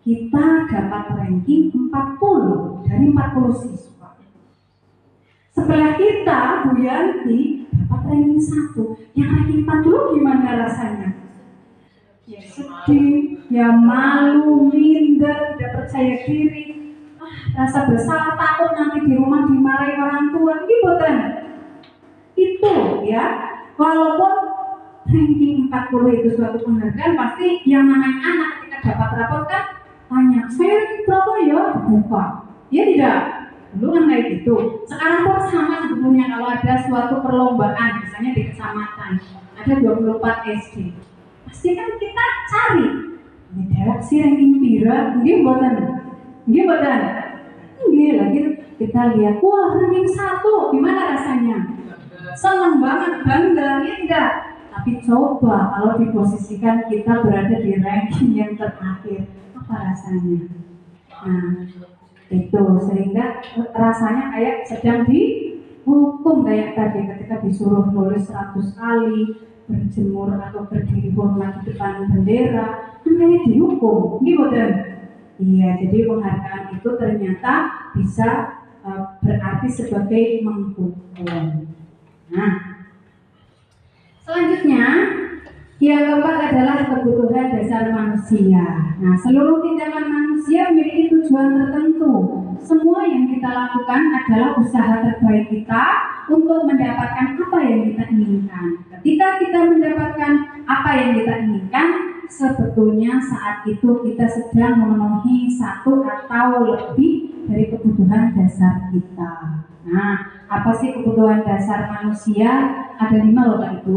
Kita dapat ranking 40 dari 40 siswa. Sebelah kita, Bu Yanti, dapat ranking 1. Yang ranking 40 gimana rasanya? Ya sedih, ya malu, minder, tidak percaya diri, rasa bersalah, takut nanti di rumah dimarahi orang tua, gitu kan? Itu ya, walaupun ranking 40 itu suatu penghargaan, pasti yang namanya anak ketika dapat rapor kan tanya, saya ranking berapa ya? Dibuka. Ya tidak? Dulu kan kayak gitu. Sekarang pun sama sebetulnya kalau ada suatu perlombaan, misalnya di kecamatan, ada 24 SD. Pasti kan kita cari, ini dewek sih ranking pira, nggih mboten. Lagi kita lihat, wah ranking 1, gimana rasanya? Senang banget, bangga, ya tidak? Tapi coba kalau diposisikan kita berada di ranking yang terakhir, apa rasanya? Nah, itu sehingga rasanya kayak sedang dihukum kayak tadi ketika disuruh nulis 100 kali, berjemur atau berdiri hormat di depan bendera, kan kayak dihukum, gitu kan? Iya, jadi penghargaan itu ternyata bisa berarti sebagai menghukum. Nah, selanjutnya yang keempat adalah kebutuhan dasar manusia. Nah, seluruh tindakan manusia memiliki tujuan tertentu. Semua yang kita lakukan adalah usaha terbaik kita untuk mendapatkan apa yang kita inginkan. Ketika kita mendapatkan apa yang kita inginkan, sebetulnya saat itu kita sedang memenuhi satu atau lebih dari kebutuhan dasar kita. Nah, apa sih kebutuhan dasar manusia? Ada 5 loh Pak Ibu.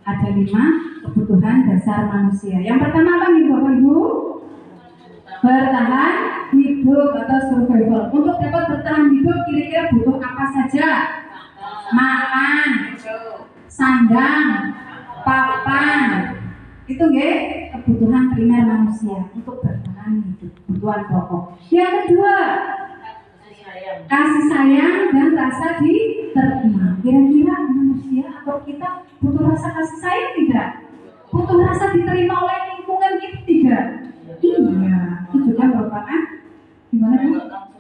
Ada 5 kebutuhan dasar manusia. Yang pertama apa nih Bapak Ibu? Bertahan hidup atau survival. Untuk dapat bertahan hidup kira-kira butuh apa saja? Makan, sandang, papan. Itu kebutuhan primer manusia untuk bertahan hidup, kebutuhan pokok. Yang kedua, kasih sayang dan rasa diterima. Kira-kira manusia atau kita butuh rasa kasih sayang tidak? Butuh rasa diterima oleh lingkungan kita tidak? Iya, itu juga merupakan gimana Bu?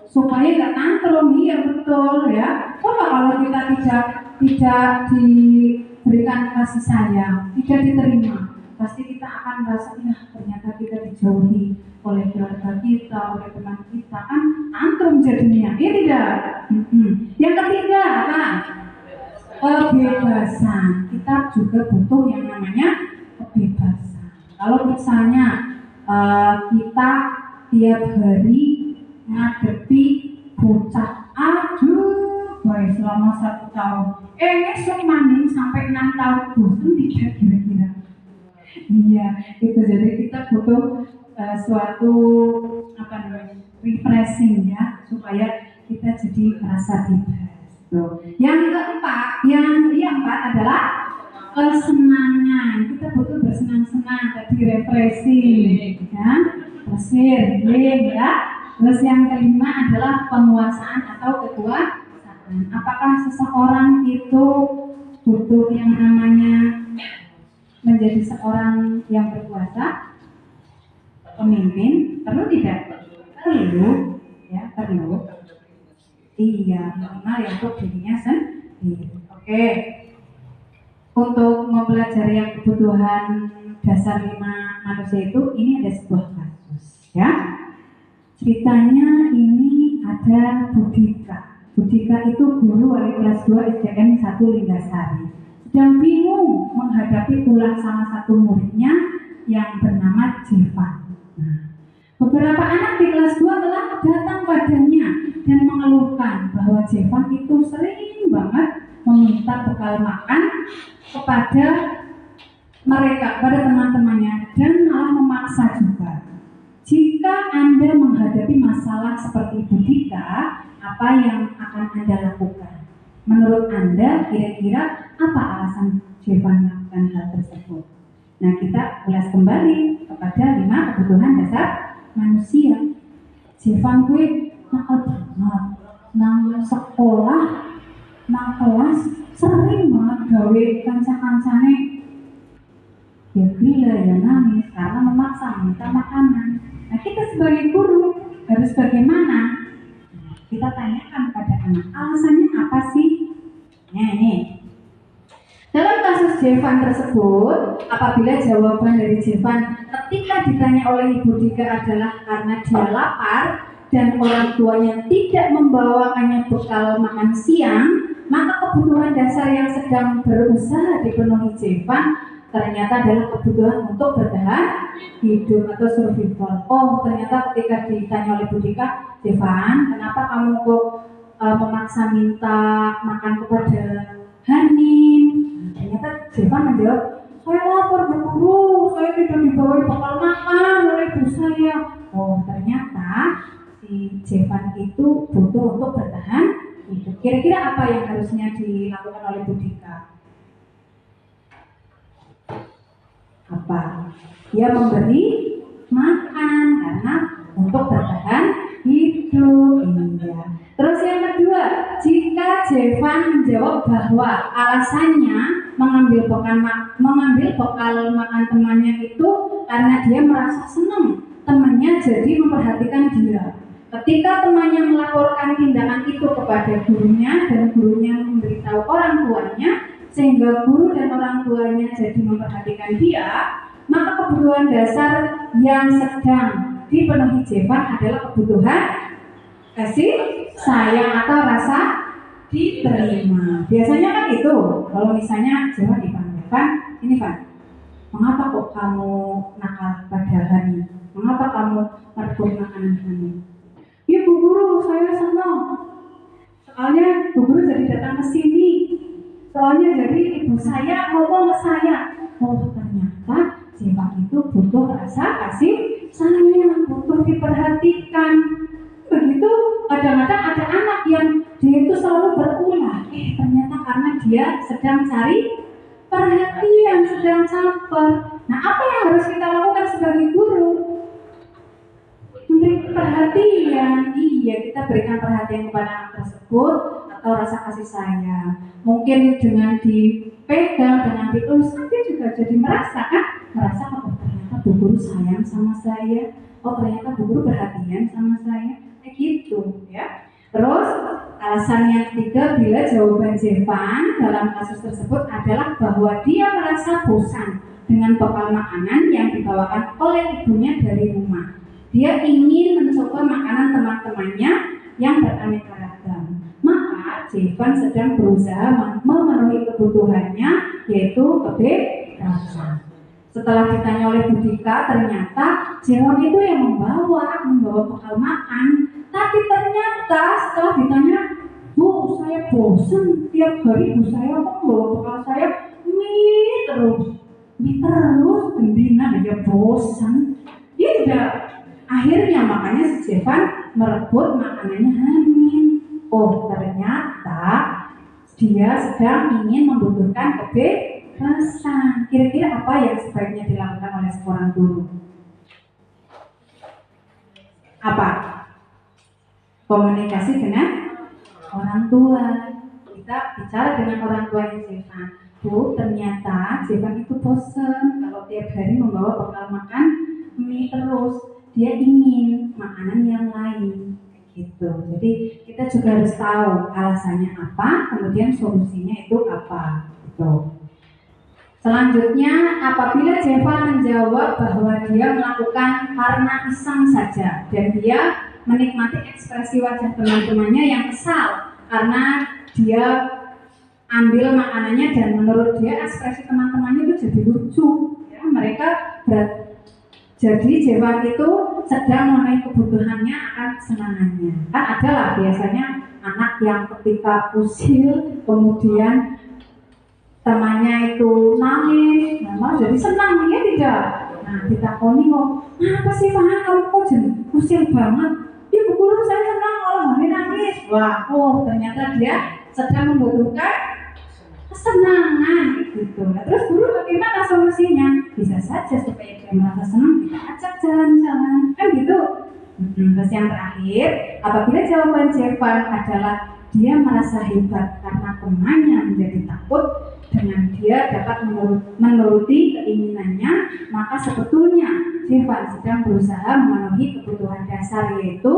Supaya nggak tantrum, iya betul ya. Coba kalau kita tidak diberikan kasih sayang, tidak diterima, pasti kita akan merasa ya ternyata kita dijauhi oleh keluarga kita, oleh teman kita, kan tantrum jadinya, iya tidak? Yang ketiga apa? Kebebasan. Kita juga butuh yang namanya kebebasan. Kalau misalnya kita tiap hari ngadepi bocah, aduh, baik selama 1 tahun, esok maning sampai 6 tahun, bosan tidak kira-kira? Iya, itu jadi kita butuh suatu refreshing ya, supaya kita jadi merasa bebas. Yang keempat adalah kesenangan. Kita butuh bersenang-senang, tadi refreshing, ya, healing, ya. Terus yang kelima adalah penguasaan atau kekuasaan. Apakah seseorang itu butuh yang namanya menjadi seorang yang berkuasa, pemimpin? Perlu tidak? Perlu, ya perlu. Iya, minimal ya untuk dirinya Oke. Untuk mempelajari yang kebutuhan dasar 5 manusia itu, ini ada sebuah kasus ya. Ceritanya ini ada Budika. Budika itu guru wali kelas 2 SDN 1 Linggasari. Sedang bingung menghadapi ulah salah satu muridnya yang bernama Jevan. Nah, beberapa anak di kelas 2 telah datang padanya dan mengeluhkan bahwa Jevan itu sering banget meminta bekal makan kepada mereka, pada teman-temannya, dan malah memaksa juga. Jika Anda menghadapi masalah seperti Budika, apa yang akan Anda lakukan? Menurut Anda, kira-kira apa alasan Jevan melakukan hal tersebut? Nah, kita ulas kembali kepada 5 kebutuhan dasar manusia. Jevan gue nakal banget, nang sekolah, nang kelas, sering banget gawe kanca-kancane ya gila ya nangis karena memaksa minta makanan. Nah, kita sebagai guru harus bagaimana? Kita tanyakan pada anak, alasannya apa sih? Nah, ini dalam kasus Jevan tersebut, apabila jawaban dari Jevan ketika ditanya oleh Ibu Dika adalah karena dia lapar dan orang tuanya tidak membawakannya bekal makan siang, maka kebutuhan dasar yang sedang berusaha dipenuhi Jevan ternyata adalah kebutuhan untuk bertahan hidup atau survival. Oh, ternyata ketika ditanya oleh Bu Dika, Jevan, kenapa kamu kok memaksa minta makan kepada Hanin? Ternyata Jevan menjawab, saya lapar Bu Guru, saya tidak dibawa bekal makan oleh ibu saya. Oh, ternyata si Jevan itu butuh untuk bertahan hidup. Kira-kira apa yang harusnya dilakukan oleh Bu Dika? Apa? Dia memberi makan karena untuk bertahan hidup. Iya. Terus yang kedua, jika Jevan menjawab bahwa alasannya mengambil bekal makan temannya itu karena dia merasa senang temannya jadi memperhatikan dia. Ketika temannya melaporkan tindakan itu kepada gurunya dan gurunya memberitahu orang tuanya, sehingga guru dan orang tuanya jadi memperhatikan dia, maka kebutuhan dasar yang sedang dipenuhi Jevan adalah kebutuhan kasih sayang atau rasa diterima. Biasanya kan itu, kalau misalnya Jevan dipanggilkan, ini Van, mengapa kok kamu nakal pada Hani? Mengapa kamu merebut makanan Hani? Ya Bu Guru, saya senang. Soalnya Bu Guru jadi datang ke sini. Soalnya jadi ibu saya ngomong ke saya, oh ternyata Jevan itu butuh rasa kasih sayang, butuh diperhatikan. Begitu kadang-kadang ada anak yang dia itu selalu berulah, ternyata karena dia sedang cari perhatian, sedang caper. Nah, apa yang harus kita lakukan sebagai guru? Memberi perhatian. Iya, kita berikan perhatian kepada anak tersebut atau rasa kasih sayang. Mungkin dengan dipegang, dengan dielus, dia juga jadi merasa oh ternyata Bu Guru sayang sama saya, oh ternyata Bu Guru perhatian sama saya, kayak gitu ya. Terus alasan yang ketiga, bila jawaban Jevan dalam kasus tersebut adalah bahwa dia merasa bosan dengan bekal makanan yang dibawakan oleh ibunya dari rumah. Dia ingin mencoba makanan teman-temannya yang beraneka ragam. Maka Jevan sedang berusaha memenuhi kebutuhannya, yaitu kebebasan. Setelah ditanya oleh Bu Dika, ternyata Jevan itu yang membawa bekal makan. Tapi ternyata setelah ditanya, Bu, saya bosan tiap hari Bu saya kok membawa bekal saya mie terus, gendina dia bosan. Dia tidak. Akhirnya makanya si Jevan merebut makanannya Hanin. Oh, ternyata dia sedang ingin membutuhkan kebebasan. Kira-kira apa yang sebaiknya dilakukan oleh seorang guru? Apa? Komunikasi dengan orang tua. Kita bicara dengan orang tuanya Jevan. Bu, ternyata Jevan itu bosan kalau tiap hari membawa bekal makan mie terus. Dia ingin makanan yang lain, Gitu. Jadi kita juga harus tahu alasannya apa, kemudian solusinya itu apa. Gitu. Selanjutnya, apabila Jevan menjawab bahwa dia melakukan karena iseng saja dan dia menikmati ekspresi wajah teman-temannya yang kesal karena dia ambil makanannya dan menurut dia ekspresi teman-temannya itu jadi lucu, ya, mereka jadi Jevan itu sedang memenuhi kebutuhannya akan kesenangannya. Kan ada lah biasanya anak yang ketika usil kemudian temannya itu nangis, malah jadi senang, dia tidak. Nah, ditakoni kok, apa sih Faham, kamu kok jadi usil banget? Ya bu guru, saya senang kalau mami nangis. Wah, oh ternyata dia sedang membutuhkan kesenangan gitu. Nah, terus guru bagaimana solusinya? Bisa saja supaya dia merasa senang, kita ajak jalan-jalan, kan gitu. Terus yang terakhir, apabila jawaban Jevan adalah dia merasa hebat karena temannya menjadi takut, dengan dia dapat menuruti keinginannya, maka sebetulnya Jevan sedang berusaha memenuhi kebutuhan dasar, yaitu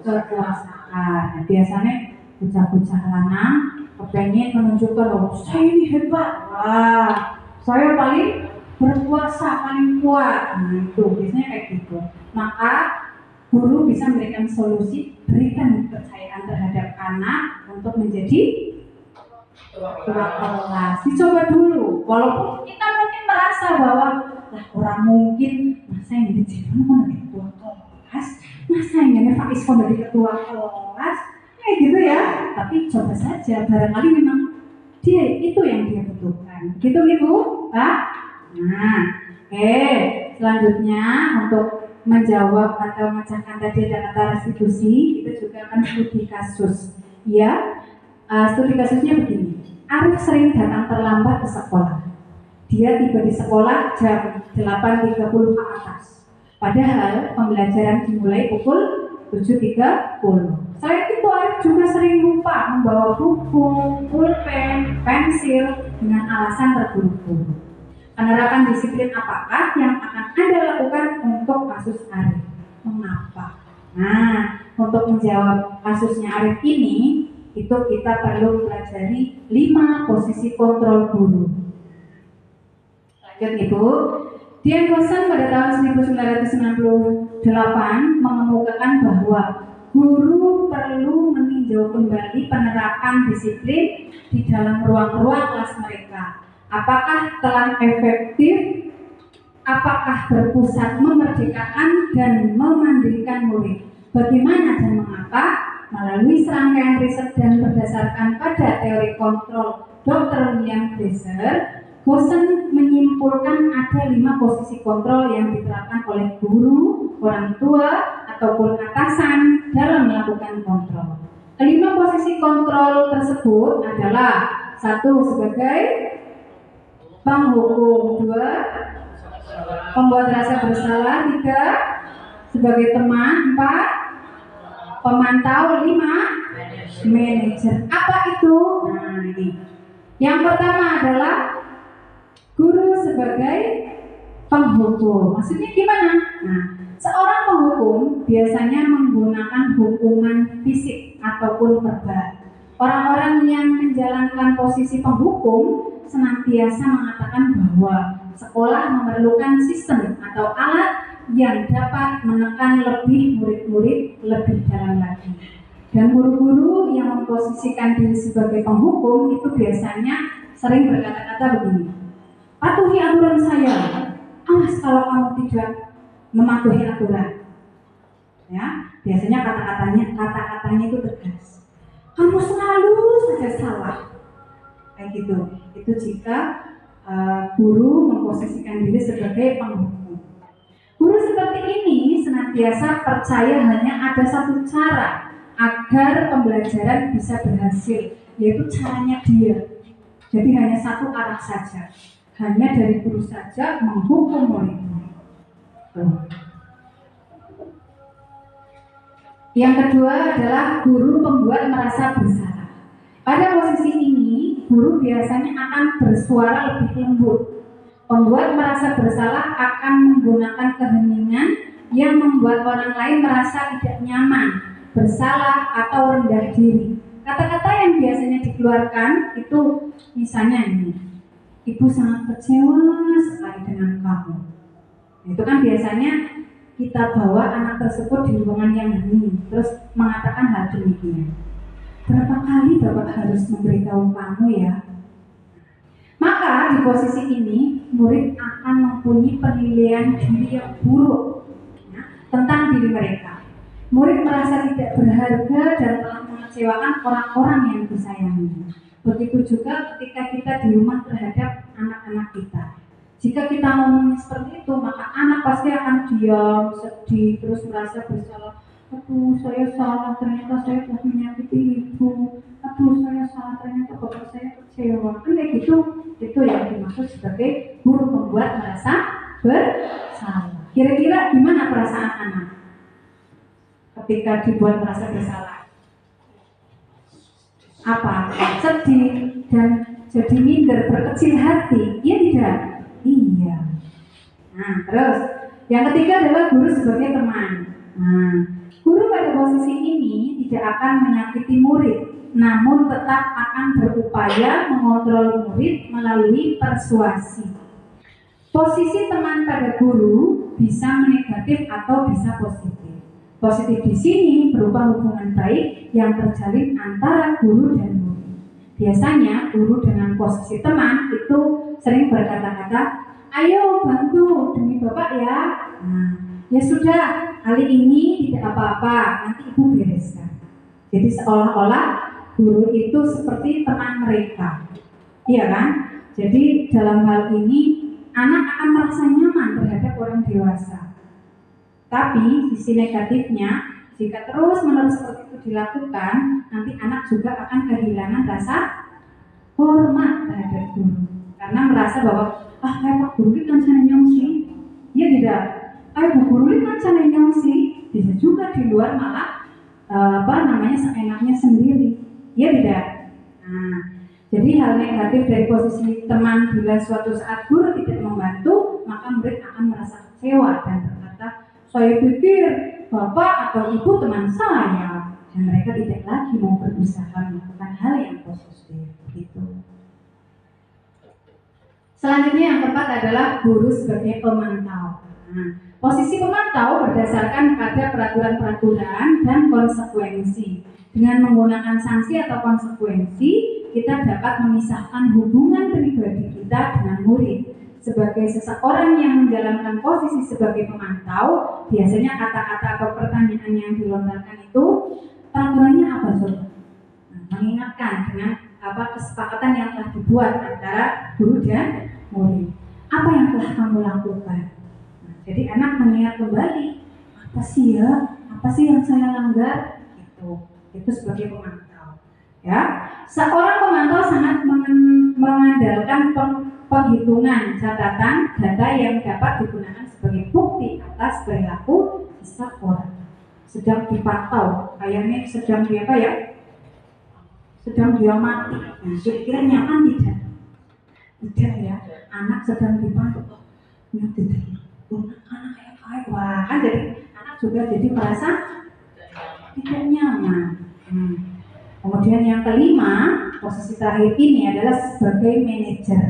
kekuasaan. Nah, biasanya bocah-bocah lanang kepengen menunjukkan bahwa saya ini hebat, wah saya paling berkuasa, paling kuat. Nah itu biasanya kayak gitu. Maka guru bisa memberikan solusi, berikan kepercayaan terhadap anak untuk menjadi ketua kelas. Dicoba dulu, walaupun kita mungkin merasa bahwa lah orang mungkin masa yang jadi Jevan mau jadi ketua kelas, masa yang jadi Faiz mau jadi ketua kelas, kayak gitu ya. Tapi coba saja, barangkali memang dia itu yang dia butuhkan. Gitu gitu, Pak. Nah, selanjutnya untuk menjawab atau memecahkan tadi ada kata restitusi, itu juga akan studi kasus. Ya, studi kasusnya begini. Arif sering datang terlambat ke sekolah. Dia tiba di sekolah jam 8.30 ke atas. Padahal pembelajaran dimulai pukul 7.30. Selain itu Arif juga sering lupa membawa buku, pulpen, pensil dengan alasan terburu-buru. Penerapan disiplin apakah yang akan Anda lakukan untuk kasus Arif? Mengapa? Nah, untuk menjawab kasusnya Arif ini, itu kita perlu pelajari 5 posisi kontrol guru. Lanjut Ibu, Dian Kosan pada tahun 1998 mengemukakan bahwa guru perlu meninjau kembali penerapan disiplin di dalam ruang-ruang kelas mereka. Apakah telah efektif? Apakah berpusat memerdekakan dan memandirikan murid? Bagaimana dan mengapa? Melalui serangkaian riset dan berdasarkan pada teori kontrol Dr. William Glaser, Gosen menyimpulkan ada 5 posisi kontrol yang diterapkan oleh guru, orang tua, ataupun atasan dalam melakukan kontrol. Kelima posisi kontrol tersebut adalah 1. Sebagai penghukum, 2. Pembuat rasa bersalah, 3. Sebagai teman, 4. Pemantau, 5. Manajer. Apa itu? Nah ini. Yang pertama adalah guru sebagai penghukum. Maksudnya gimana? Nah, seorang penghukum biasanya menggunakan hukuman fisik ataupun verbal. Orang-orang yang menjalankan posisi penghukum senantiasa mengatakan bahwa sekolah memerlukan sistem atau alat yang dapat menekan lebih murid-murid lebih dalam lagi. Dan guru-guru yang memposisikan diri sebagai penghukum itu biasanya sering berkata-kata begini, patuhi aturan saya, awas kalau kamu tidak mematuhi aturan. Ya, biasanya kata-katanya itu tegas. Kamu selalu saja salah. Kayak gitu. Itu jika guru memposisikan diri sebagai penghukum. Guru seperti ini senantiasa percaya hanya ada satu cara agar pembelajaran bisa berhasil, yaitu caranya dia. Jadi hanya satu arah saja, hanya dari guru saja menghukum murid-murid. Yang kedua adalah guru pembuat merasa bersalah. Pada posisi ini, guru biasanya akan bersuara lebih lembut. Pembuat merasa bersalah akan menggunakan keheningan yang membuat orang lain merasa tidak nyaman bersalah, atau rendah diri. Kata-kata yang biasanya dikeluarkan itu misalnya ini, ibu sangat kecewa sekali dengan kamu. Itu kan biasanya kita bawa anak tersebut di lingkungan yang hening, terus mengatakan hal demikian. Berapa kali Bapak harus memberitahu kamu ya? Maka di posisi ini murid akan mempunyai penilaian diri yang buruk ya, tentang diri mereka. Murid merasa tidak berharga dan telah mengecewakan orang-orang yang disayangi. Begitu juga ketika kita di rumah terhadap anak-anak kita. Jika kita ngomongnya seperti itu, maka anak pasti akan diam, sedih, terus merasa bersalah. Aduh, saya salah, ternyata saya telah menyakiti ibu. Aduh, saya salah, ternyata bapak saya kecewa. Kan kayak gitu, itu yang dimaksud sebagai guru membuat merasa bersalah. Kira-kira gimana perasaan anak ketika dibuat merasa bersalah? Apa? Sedih dan jadi minder, berkecil hati. Iya tidak? Iya. Nah, terus yang ketiga adalah guru sebagai teman. Nah, guru pada posisi ini tidak akan menyakiti murid, namun tetap akan berupaya mengontrol murid melalui persuasi. Posisi teman pada guru bisa negatif atau bisa positif. Positif di sini berupa hubungan baik yang terjalin antara guru dan murid. Biasanya guru dengan posisi teman itu sering berkata-kata, ayo bantu demi bapak ya. Nah, ya sudah, kali ini tidak apa-apa, nanti ibu bereskan. Jadi seolah-olah guru itu seperti teman mereka, iya kan? Jadi dalam hal ini anak akan merasa nyaman terhadap orang dewasa. Tapi sisi negatifnya, jika terus-menerus seperti itu dilakukan, nanti anak juga akan kehilangan rasa hormat terhadap guru, karena merasa bahwa kayak Pak Guru kan sana nyongsi, ya tidak. Bu Guru kan sana nyongsi, bisa juga di luar malah seenaknya sendiri, ya tidak. Nah, jadi hal negatif dari posisi teman bila suatu saat guru tidak membantu, maka murid akan merasa kecewa dan berkata, saya pikir bapak atau ibu teman saya, dan mereka tidak lagi mau berusaha melakukan hal yang positif, begitu. Selanjutnya yang keempat adalah guru sebagai pemantau. Nah, posisi pemantau berdasarkan pada peraturan-peraturan dan konsekuensi. Dengan menggunakan sanksi atau konsekuensi, kita dapat memisahkan hubungan pribadi kita dengan murid. Sebagai seseorang yang menjalankan posisi sebagai pemantau, biasanya kata-kata atau pertanyaan yang dilontarkan itu peraturannya apa coba? Nah, mengingatkan dengan kesepakatan yang telah dibuat antara guru dan murid. Apa yang telah kamu lakukan? Nah, jadi anak mengingat kembali, apa sih yang saya langgar? Itu sebagai pemantau. Ya, seorang pemantau sangat mengandalkan penghitungan catatan data yang dapat digunakan sebagai bukti atas perilaku seseorang. Sedang dipantau, kayaknya sedang sedang diamati. Nah, kira-kira nyaman tidak? Tidak ya, anak sedang dipantau. Ya tidak. Anak kayak wah, kan jadi anak juga jadi merasa tidak nyaman. Kemudian yang kelima, posisi terakhir ini adalah sebagai manajer.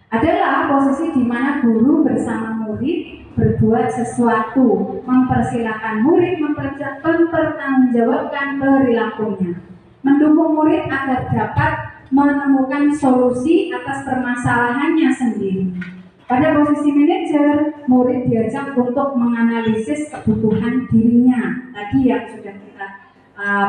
Adalah posisi di mana guru bersama murid berbuat sesuatu, mempersilahkan murid mempertanggungjawabkan perilakunya, mendukung murid agar dapat menemukan solusi atas permasalahannya sendiri. Pada posisi manajer, murid diajak untuk menganalisis kebutuhan dirinya. Tadi yang sudah kita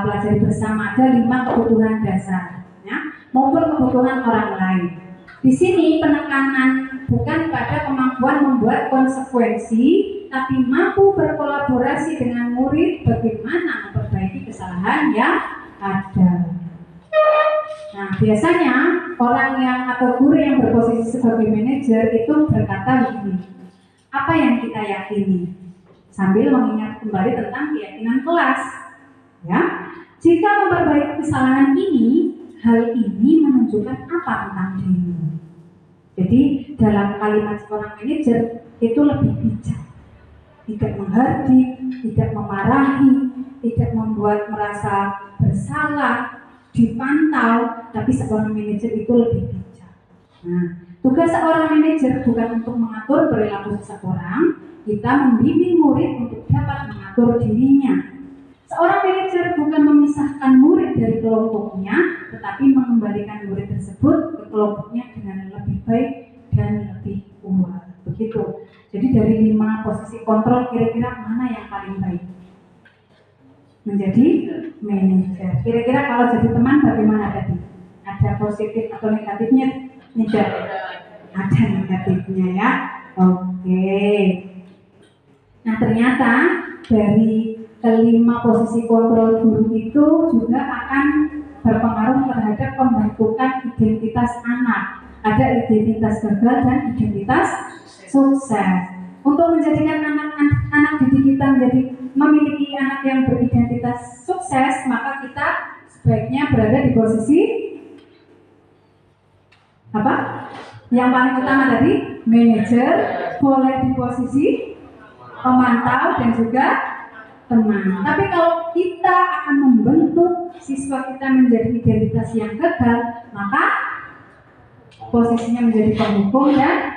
pelajari bersama, ada 5 kebutuhan dasar, ya, maupun kebutuhan orang lain. Di sini penekanan bukan pada kemampuan membuat konsekuensi, tapi mampu berkolaborasi dengan murid bagaimana memperbaiki kesalahan yang ada. Nah, biasanya orang yang atau guru yang berposisi sebagai manajer itu berkata begini, apa yang kita yakini? Sambil mengingat kembali tentang keyakinan kelas. Ya, jika memperbaiki kesalahan ini, hal ini menunjukkan apa tentang dirimu. Jadi dalam kalimat seorang manajer itu lebih bijak. tidak menghardik, tidak memarahi, tidak membuat merasa bersalah, dipantau, tapi seorang manajer itu lebih bijak. Nah, tugas seorang manajer bukan untuk mengatur perilaku seseorang, kita membimbing murid untuk dapat mengatur dirinya. Seorang manajer bukan memisahkan murid dari kelompoknya, tetapi mengembalikan murid tersebut ke kelompoknya dengan lebih baik dan lebih kuat. Begitu. Jadi dari 5 posisi kontrol, kira-kira mana yang paling baik? Menjadi manajer. Kira-kira kalau jadi teman bagaimana tadi? Ada positif atau negatifnya? Tidak. Ada negatifnya ya. Oke. Nah ternyata dari kelima posisi kontrol guru itu juga akan berpengaruh terhadap pembentukan identitas anak. Ada identitas gagal dan identitas sukses. Untuk menjadikan anak didik kita menjadi memiliki anak yang beridentitas sukses, maka kita sebaiknya berada di posisi apa? Yang paling utama tadi manajer, boleh di posisi pemantau dan juga teman. Tapi kalau kita akan membentuk siswa kita menjadi identitas yang gagal, maka posisinya menjadi pendukung dan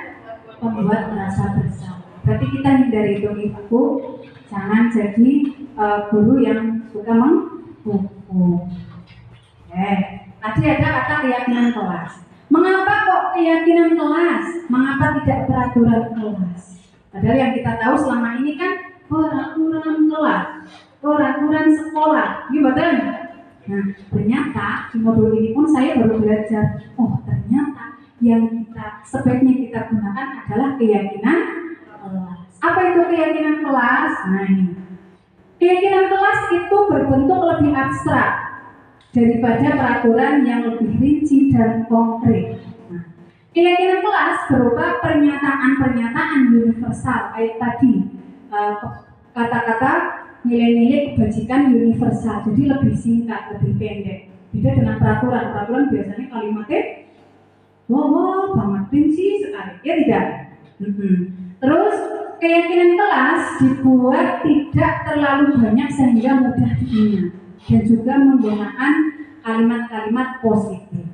membuat merasa bersalah. Berarti kita hindari itu, jangan jadi guru yang suka menghukum. Tadi ada kata keyakinan kelas. Mengapa kok keyakinan kelas? Mengapa tidak peraturan kelas? Padahal yang kita tahu selama ini kan peraturan kelas, peraturan sekolah, gimana? Nah, ternyata di modul ini pun saya baru belajar. Oh, ternyata yang kita sebaiknya kita gunakan adalah keyakinan kelas. Apa itu keyakinan kelas? Nah ini, keyakinan kelas itu berbentuk lebih abstrak daripada peraturan yang lebih rinci dan konkret. Nah, keyakinan kelas berupa pernyataan-pernyataan universal kayak tadi, kata-kata nilai-nilai kebajikan universal, jadi lebih singkat, lebih pendek. Beda dengan peraturan biasanya kalimatnya wow banget, rinci sekali, ya tidak? Terus keyakinan kelas dibuat tidak terlalu banyak sehingga mudah diingat dan juga menggunakan kalimat-kalimat positif.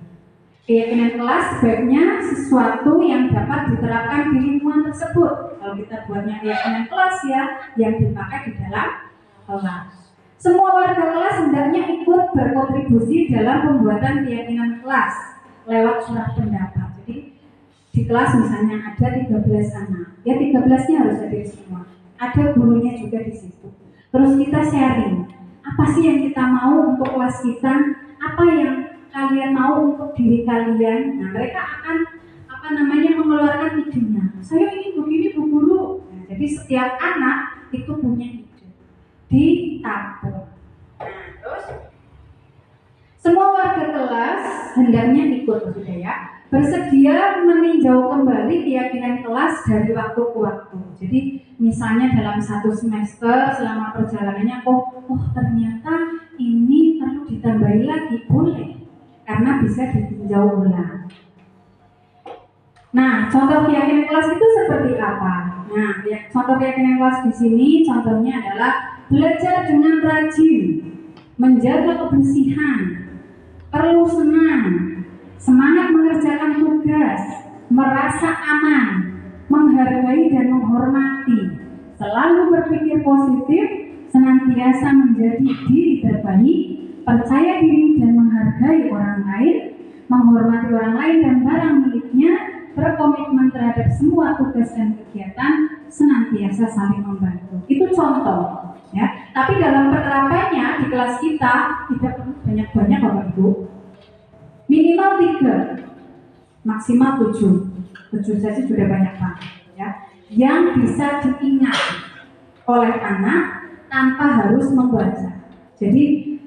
Keyakinan kelas sebaiknya sesuatu yang dapat diterapkan di lingkungan tersebut. Kalau kita buatnya keyakinan kelas ya, yang dipakai di dalam kelas. Semua warga kelas hendaknya ikut berkontribusi dalam pembuatan keyakinan kelas lewat surat pendapat. Jadi di kelas misalnya ada 13 anak, ya 13-nya harus hadir semua. Ada gurunya juga di situ. Terus kita sharing, apa sih yang kita mau untuk kelas kita, apa yang kalian mau untuk diri kalian. Nah, mereka akan mengeluarkan idenya. Saya ingin begini Bu Guru. Nah, jadi setiap anak itu punya ide, ditabung. Nah, terus semua warga kelas hendaknya ikut ya, bersedia meninjau kembali keyakinan kelas dari waktu ke waktu. Jadi misalnya dalam 1 semester selama perjalanannya, oh ternyata ini perlu ditambahi lagi, boleh, karena bisa ditinjau ulang. Nah, contoh keyakinan kelas itu seperti apa? Nah, contoh keyakinan kelas di sini contohnya adalah belajar dengan rajin, menjaga kebersihan, perlu senang, semangat mengerjakan tugas, merasa aman, menghargai dan menghormati, selalu berpikir positif, senantiasa menjadi diri terbaik, percaya diri dan menghargai orang lain, menghormati orang lain dan barang miliknya, berkomitmen terhadap semua tugas dan kegiatan, senantiasa saling membantu. Itu contoh, ya. Tapi dalam penerapannya di kelas kita tidak perlu banyak-banyak Bapak Ibu. Minimal 3, maksimal 7 saja sudah banyak banget, ya. Yang bisa diingat oleh anak tanpa harus membaca. Jadi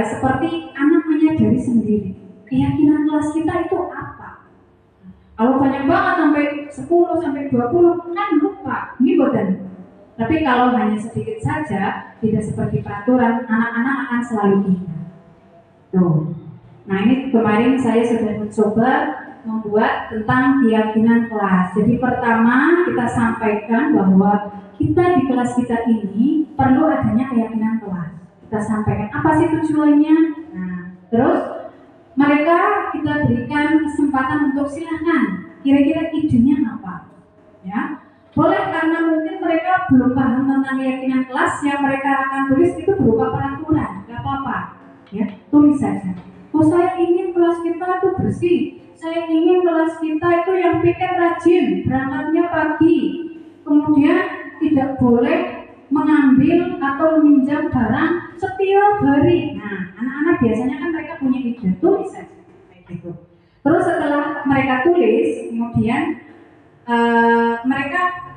seperti anak menyadari sendiri keyakinan kelas kita itu apa. Kalau banyak banget sampai 10 sampai 20 kan lupa, ini boten. Tapi kalau hanya sedikit saja, tidak seperti peraturan, anak-anak akan selalu ingat. Tuh. Nah ini kemarin saya sudah mencoba membuat tentang keyakinan kelas. Jadi pertama kita sampaikan bahwa kita di kelas kita ini perlu adanya keyakinan kelas. Kita sampaikan apa sih tujuannya. Nah, terus mereka kita berikan kesempatan untuk silahkan kira-kira idenya apa, ya. Boleh karena mungkin mereka belum paham tentang keyakinan kelas, yang mereka akan tulis itu berupa peraturan, nggak apa-apa, ya, tulis saja. Oh, saya ingin kelas kita itu bersih, saya ingin kelas kita itu yang pikir rajin, berangkatnya pagi, kemudian tidak boleh mengambil atau meminjam barang setiap hari. Nah, anak-anak biasanya kan mereka punya ide, tulis saja kayak gitu. Terus setelah mereka tulis, kemudian mereka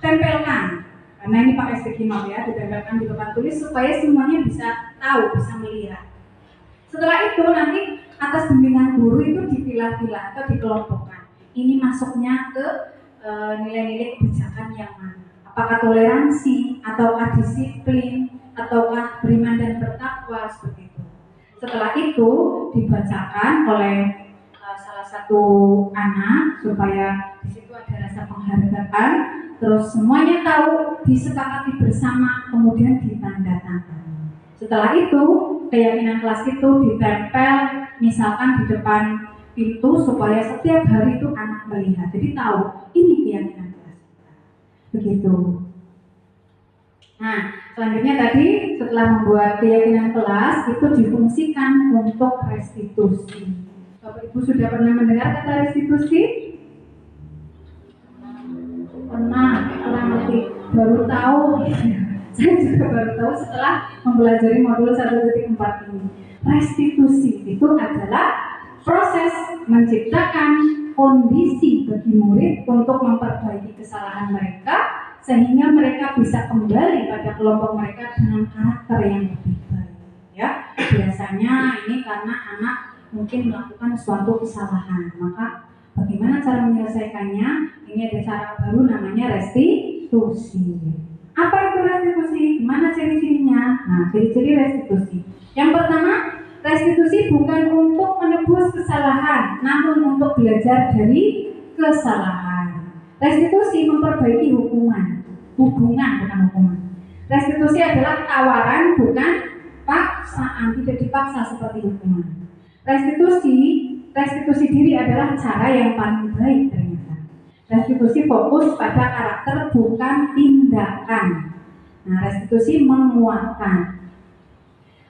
tempelkan, karena ini pakai sticky note ya, ditempelkan di papan tulis supaya semuanya bisa tahu, bisa melihat. Setelah itu nanti atas bimbingan guru itu dipilah-pilah atau dikelompokkan. Ini masuknya ke nilai-nilai kebijakan yang mana? Apakah toleransi, ataukah disiplin, ataukah beriman dan bertakwa, seperti itu. Setelah itu dibacakan oleh salah satu anak supaya di situ ada rasa penghargaan, terus semuanya tahu, disepakati bersama, kemudian ditandatangani. Setelah itu keyakinan kelas itu ditempel misalkan di depan pintu supaya setiap hari itu anak melihat, jadi tahu ini keyakinan kelas kita. Begitu. Nah, selanjutnya tadi setelah membuat keyakinan kelas itu difungsikan untuk restitusi. Bapak Ibu sudah pernah mendengar kata restitusi? Pernah, kurang lebih baru tahu. Saya juga baru tahu setelah mempelajari modul 1.4 ini. Restitusi itu adalah proses menciptakan kondisi bagi murid untuk memperbaiki kesalahan mereka sehingga mereka bisa kembali pada kelompok mereka dengan karakter yang lebih baik. Ya, biasanya ini karena anak mungkin melakukan suatu kesalahan, maka bagaimana cara menyelesaikannya? Ini ada cara baru namanya restitusi. Apa itu restitusi? Gimana ciri-cirinya? Nah, ciri-ciri restitusi. Yang pertama, restitusi bukan untuk menebus kesalahan, namun untuk belajar dari kesalahan. Restitusi memperbaiki hubungan bukan hukuman. Restitusi adalah tawaran, bukan paksaan, tidak dipaksa seperti hukuman. Restitusi diri adalah cara yang paling baik ternyata. Restitusi fokus pada karakter bukan tindakan. Nah, restitusi menguatkan.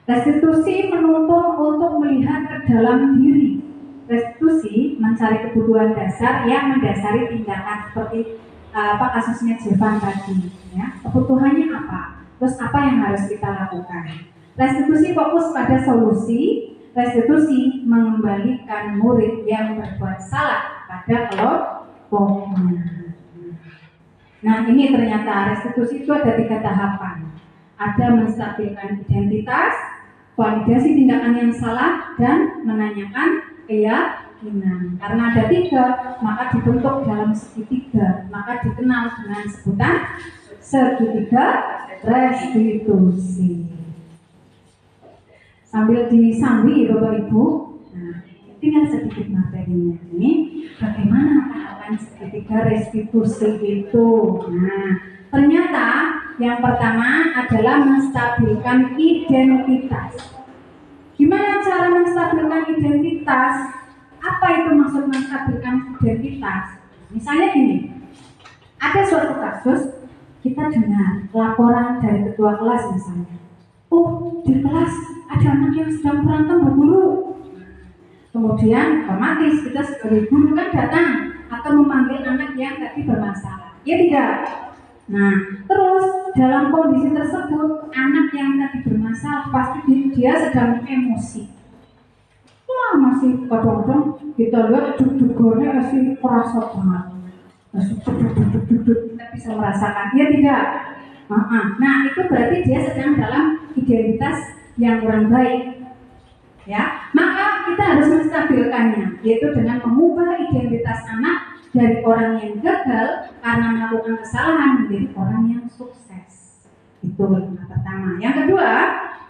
Restitusi menuntut untuk melihat ke dalam diri. Restitusi mencari kebutuhan dasar yang mendasari tindakan seperti kasusnya Jevan tadi. Ya, kebutuhannya apa? Terus apa yang harus kita lakukan? Restitusi fokus pada solusi. Restitusi mengembalikan murid yang berbuat salah pada kelompoknya. Nah, ini ternyata restitusi itu ada 3 tahapan. Ada menstabilkan identitas, validasi tindakan yang salah, dan menanyakan keyakinan. Karena ada 3, maka dibentuk dalam segitiga, maka dikenal dengan sebutan segitiga restitusi. Sambil disambi Bapak Ibu, nah, tinggal sedikit materinya. Ini bagaimana tahapan segitiga restitusi itu. Nah, ternyata yang pertama adalah menstabilkan identitas. Gimana cara menstabilkan identitas? Apa itu maksud menstabilkan identitas? Misalnya gini, ada suatu kasus kita dengar laporan dari ketua kelas misalnya. Oh, di kelas ada anak yang sedang berantem Bu Guru. Kemudian otomatis kita sebagai guru kan datang atau memanggil anak yang tadi bermasalah. Ya tidak? Nah, terus dalam kondisi tersebut anak yang tadi bermasalah pasti dia sedang emosi. Wah, masih kadang-kadang kita lihat deg-degannya masih kerasa banget. Masih deg-deg, kita bisa merasakan. Ya tidak? Nah, itu berarti dia sedang dalam identitas yang kurang baik. Ya, maka kita harus menstabilkannya, yaitu dengan mengubah identitas anak dari orang yang gagal karena melakukan kesalahan menjadi orang yang sukses. Itu yang pertama. Yang kedua,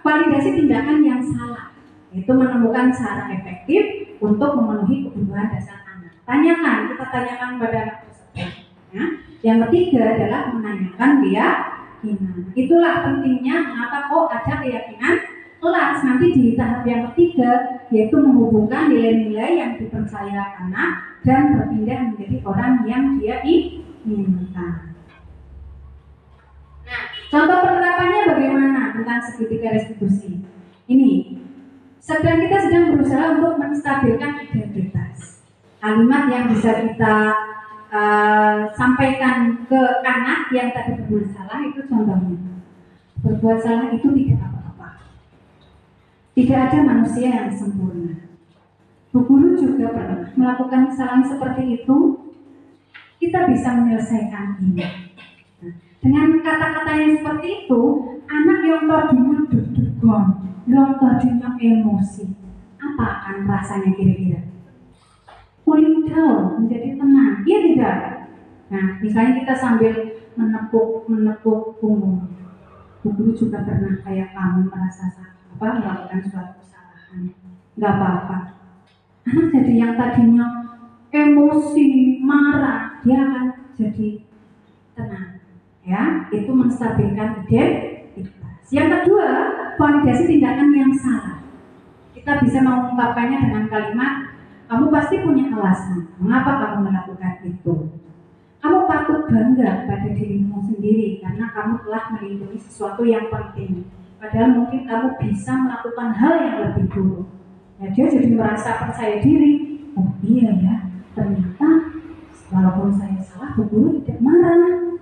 validasi tindakan yang salah, yaitu menemukan cara efektif untuk memenuhi kebutuhan dasar anak. Kita tanyakan pada anak tersebut. Ya, Yang ketiga adalah menanyakan keyakinan. Itulah pentingnya mengapa kok ada keyakinan kelas. Nanti di tahap yang ketiga, yaitu menghubungkan nilai-nilai yang dipercaya anak dan berpindah menjadi orang yang dia inginkan. Nah, contoh penerapannya bagaimana tentang segitiga restitusi? Ini, kita sedang berusaha untuk menstabilkan identitas. Kalimat yang bisa kita sampaikan ke anak yang tadi berbuat salah itu contohnya. Berbuat salah itu tidak apa-apa. Tidak ada manusia yang sempurna. Bu Guru juga pernah melakukan kesalahan seperti itu. Kita bisa menyelesaikan ini. Nah, dengan kata-kata yang seperti itu, anak yang tadinya deg-degan, yang tadinya emosi, apa akan rasanya kira-kira? Cooling down, menjadi tenang, iya tidak? Nah, misalnya kita sambil menepuk punggung. Bu Guru juga pernah kayak kamu merasa melakukan suatu kesalahan. Gak apa-apa. Anak jadi yang tadinya emosi, marah, dia akan jadi tenang. Ya, itu menstabilkan identitas. Yang kedua, validasi tindakan yang salah. Kita bisa mengungkapkannya dengan kalimat, kamu pasti punya alasan mengapa kamu melakukan itu. Kamu patut bangga pada dirimu sendiri karena kamu telah melindungi sesuatu yang penting. Padahal mungkin kamu bisa melakukan hal yang lebih buruk. Ya, dia jadi merasa percaya diri. Oh iya ya, ternyata walaupun saya salah, Bu Guru tidak marah.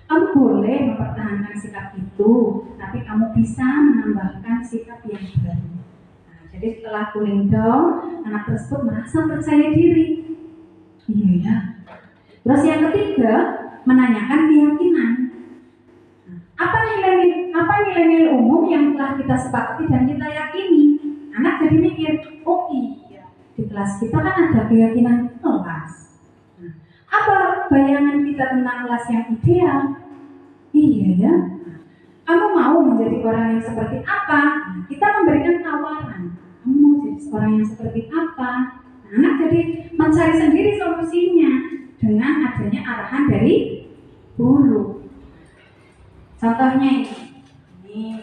Kamu boleh mempertahankan sikap itu, tapi kamu bisa menambahkan sikap yang baru. Jadi setelah cooling down, anak tersebut merasa percaya diri. Iya ya. Terus yang ketiga, menanyakan keyakinan. Apa nilai-nilai umum yang telah kita sepakati dan kita yakini? Anak jadi mikir, oh iya, di kelas kita kan ada keyakinan kelas. Apa bayangan kita tentang kelas yang ideal? Iya ya. Kamu mau menjadi orang yang seperti apa? Kita memberikan tawaran. Kamu mau jadi orang yang seperti apa? Anak jadi mencari sendiri solusinya dengan adanya arahan dari guru. Contohnya ini.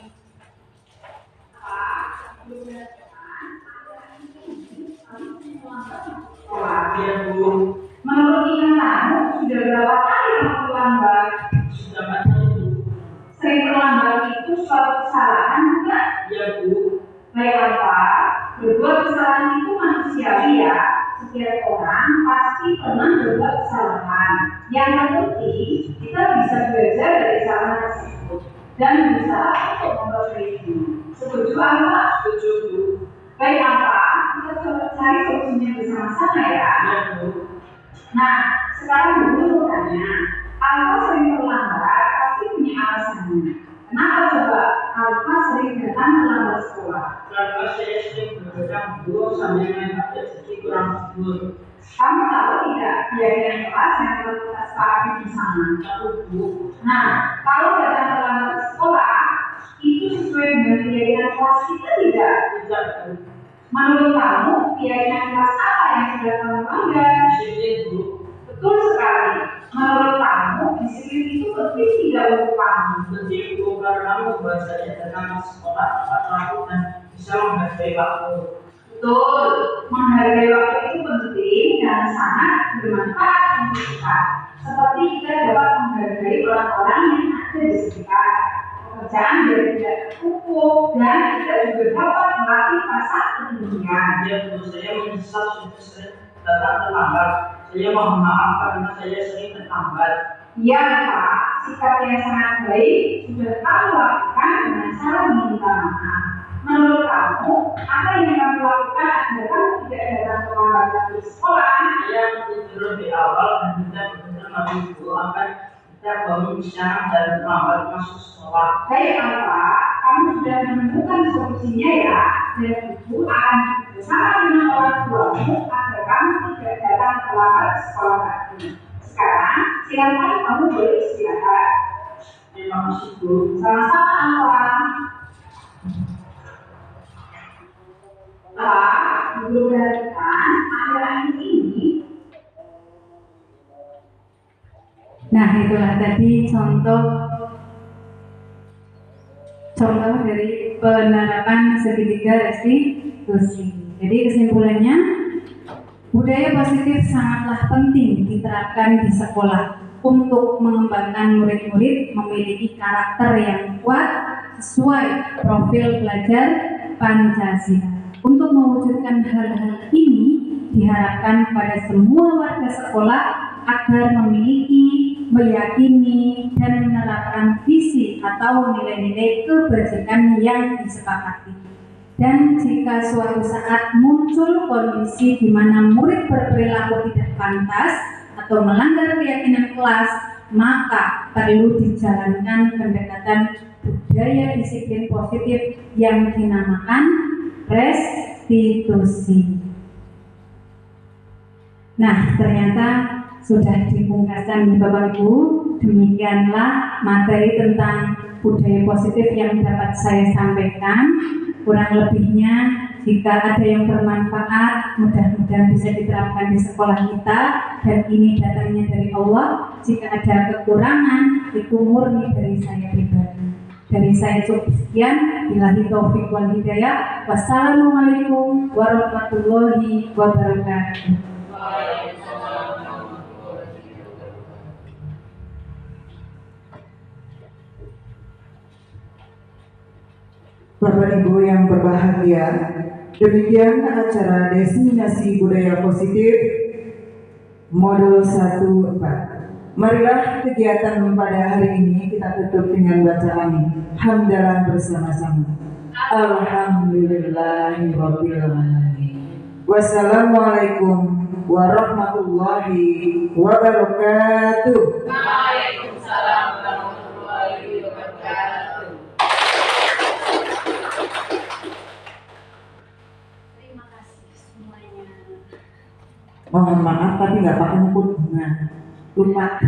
Menurut kamu sudah berapa kali kamu terlambat? Sudah 4 kali, Bu. Sering terlambat itu suatu kesalahan bukan? Ya, Bu. Baik apa? Berbuat kesalahan itu manusiawi ya. Setiap orang pasti pernah berbuat kesalahan. Yang penting kita bisa belajar dari kesalahan tersebut dan berusaha untuk memperbaiki. Setuju apa? Setuju, Bu. Baik apa? Kita coba cari solusinya bersama-sama ya. Ya, Bu. Nah, sekarang dulu tanya, Alfa sering terlambat pasti punya alasannya. Kenapa coba Alfa sering datang terlambat sekolah? Karena saya sering bergerak dulu sambil main HP jadi kurang tidur. Kamu tahu tidak keyakinan kelas yang telah kita sepakati bersama? Tahu, Bu. Nah, kalau datang terlambat ke sekolah, itu sesuai dengan keyakinan kelas kita tidak? Tidak, Bu. Menurut kamu, keyakinan kelas apa yang sudah kamu bangga? Disiplin, Bu. Betul sekali. Menurut kamu, disiplin itu penting tidak untuk kamu? Penting, Bu, karena membuat saya datang ke sekolah tepat waktu dan bisa menghargai waktu. Betul, menghargai waktu itu penting dan sangat bermanfaat untuk kita. Seperti kita dapat menghargai orang-orang yang ada di sekitar. Pekerjaan yang tidak terpukul dan kita juga dapat melatih rasa kepedulian. Ya, Bu, saya menyesal sudah sering datang terlambat. Saya mohon maaf karena saya sering terlambat. Ya Pak, sikap yang sangat baik sudah kamu lakukan dengan cara meminta maaf. Menurut kamu, apa yang kamu lakukan agar kamu tidak datang terlambat ke sekolah? Saya tidur di awal dan tidak benar lagi, Bu, akan kita bangun siang dan terlambat masuk sekolah. Baik Alfa, kamu sudah menemukan solusinya ya, dan ibu akan bersama dengan orang tuamu agar kamu tidak datang terlambat ke sekolah lagi. Sekarang, silakan kamu boleh istirahat. Terima kasih, Bu. Sama-sama Alfa. Belum perhatikan akhir-akhir ini Nah, itulah tadi contoh dari penerapan segitiga restitusi. Jadi kesimpulannya, budaya positif sangatlah penting diterapkan di sekolah untuk mengembangkan murid-murid memiliki karakter yang kuat sesuai profil pelajar Pancasila. Untuk mewujudkan hal-hal ini, diharapkan pada semua warga sekolah agar memiliki, meyakini, dan menerapkan visi atau nilai-nilai kebajikan yang disepakati. Dan jika suatu saat muncul kondisi di mana murid berperilaku tidak pantas atau melanggar keyakinan kelas, maka perlu dijalankan pendekatan budaya disiplin positif yang dinamakan restitusi. Nah, ternyata sudah dipungkaskan Bapak Ibu. Demikianlah materi tentang budaya positif yang dapat saya sampaikan. Kurang lebihnya, jika ada yang bermanfaat, mudah-mudahan bisa diterapkan di sekolah kita, dan ini datangnya dari Allah. Jika ada kekurangan, itu murni dari saya pribadi. Dari saya cukup sekian. Billahi taufiq wal hidayah. Wassalamualaikum warahmatullahi wabarakatuh. Bapak Ibu yang berbahagia, demikian acara Destinasi Budaya Positif Modul 1/4. Marilah kegiatan pada hari ini kita tutup dengan bacaan hamdalah bersama-sama. Alhamdulillahirabbil alamin. Wassalamualaikum warahmatullahi wabarakatuh. Waalaikumsalam warahmatullahi wabarakatuh. Terima kasih semuanya. Mohon maaf tapi nggak pakai bunga, lupa.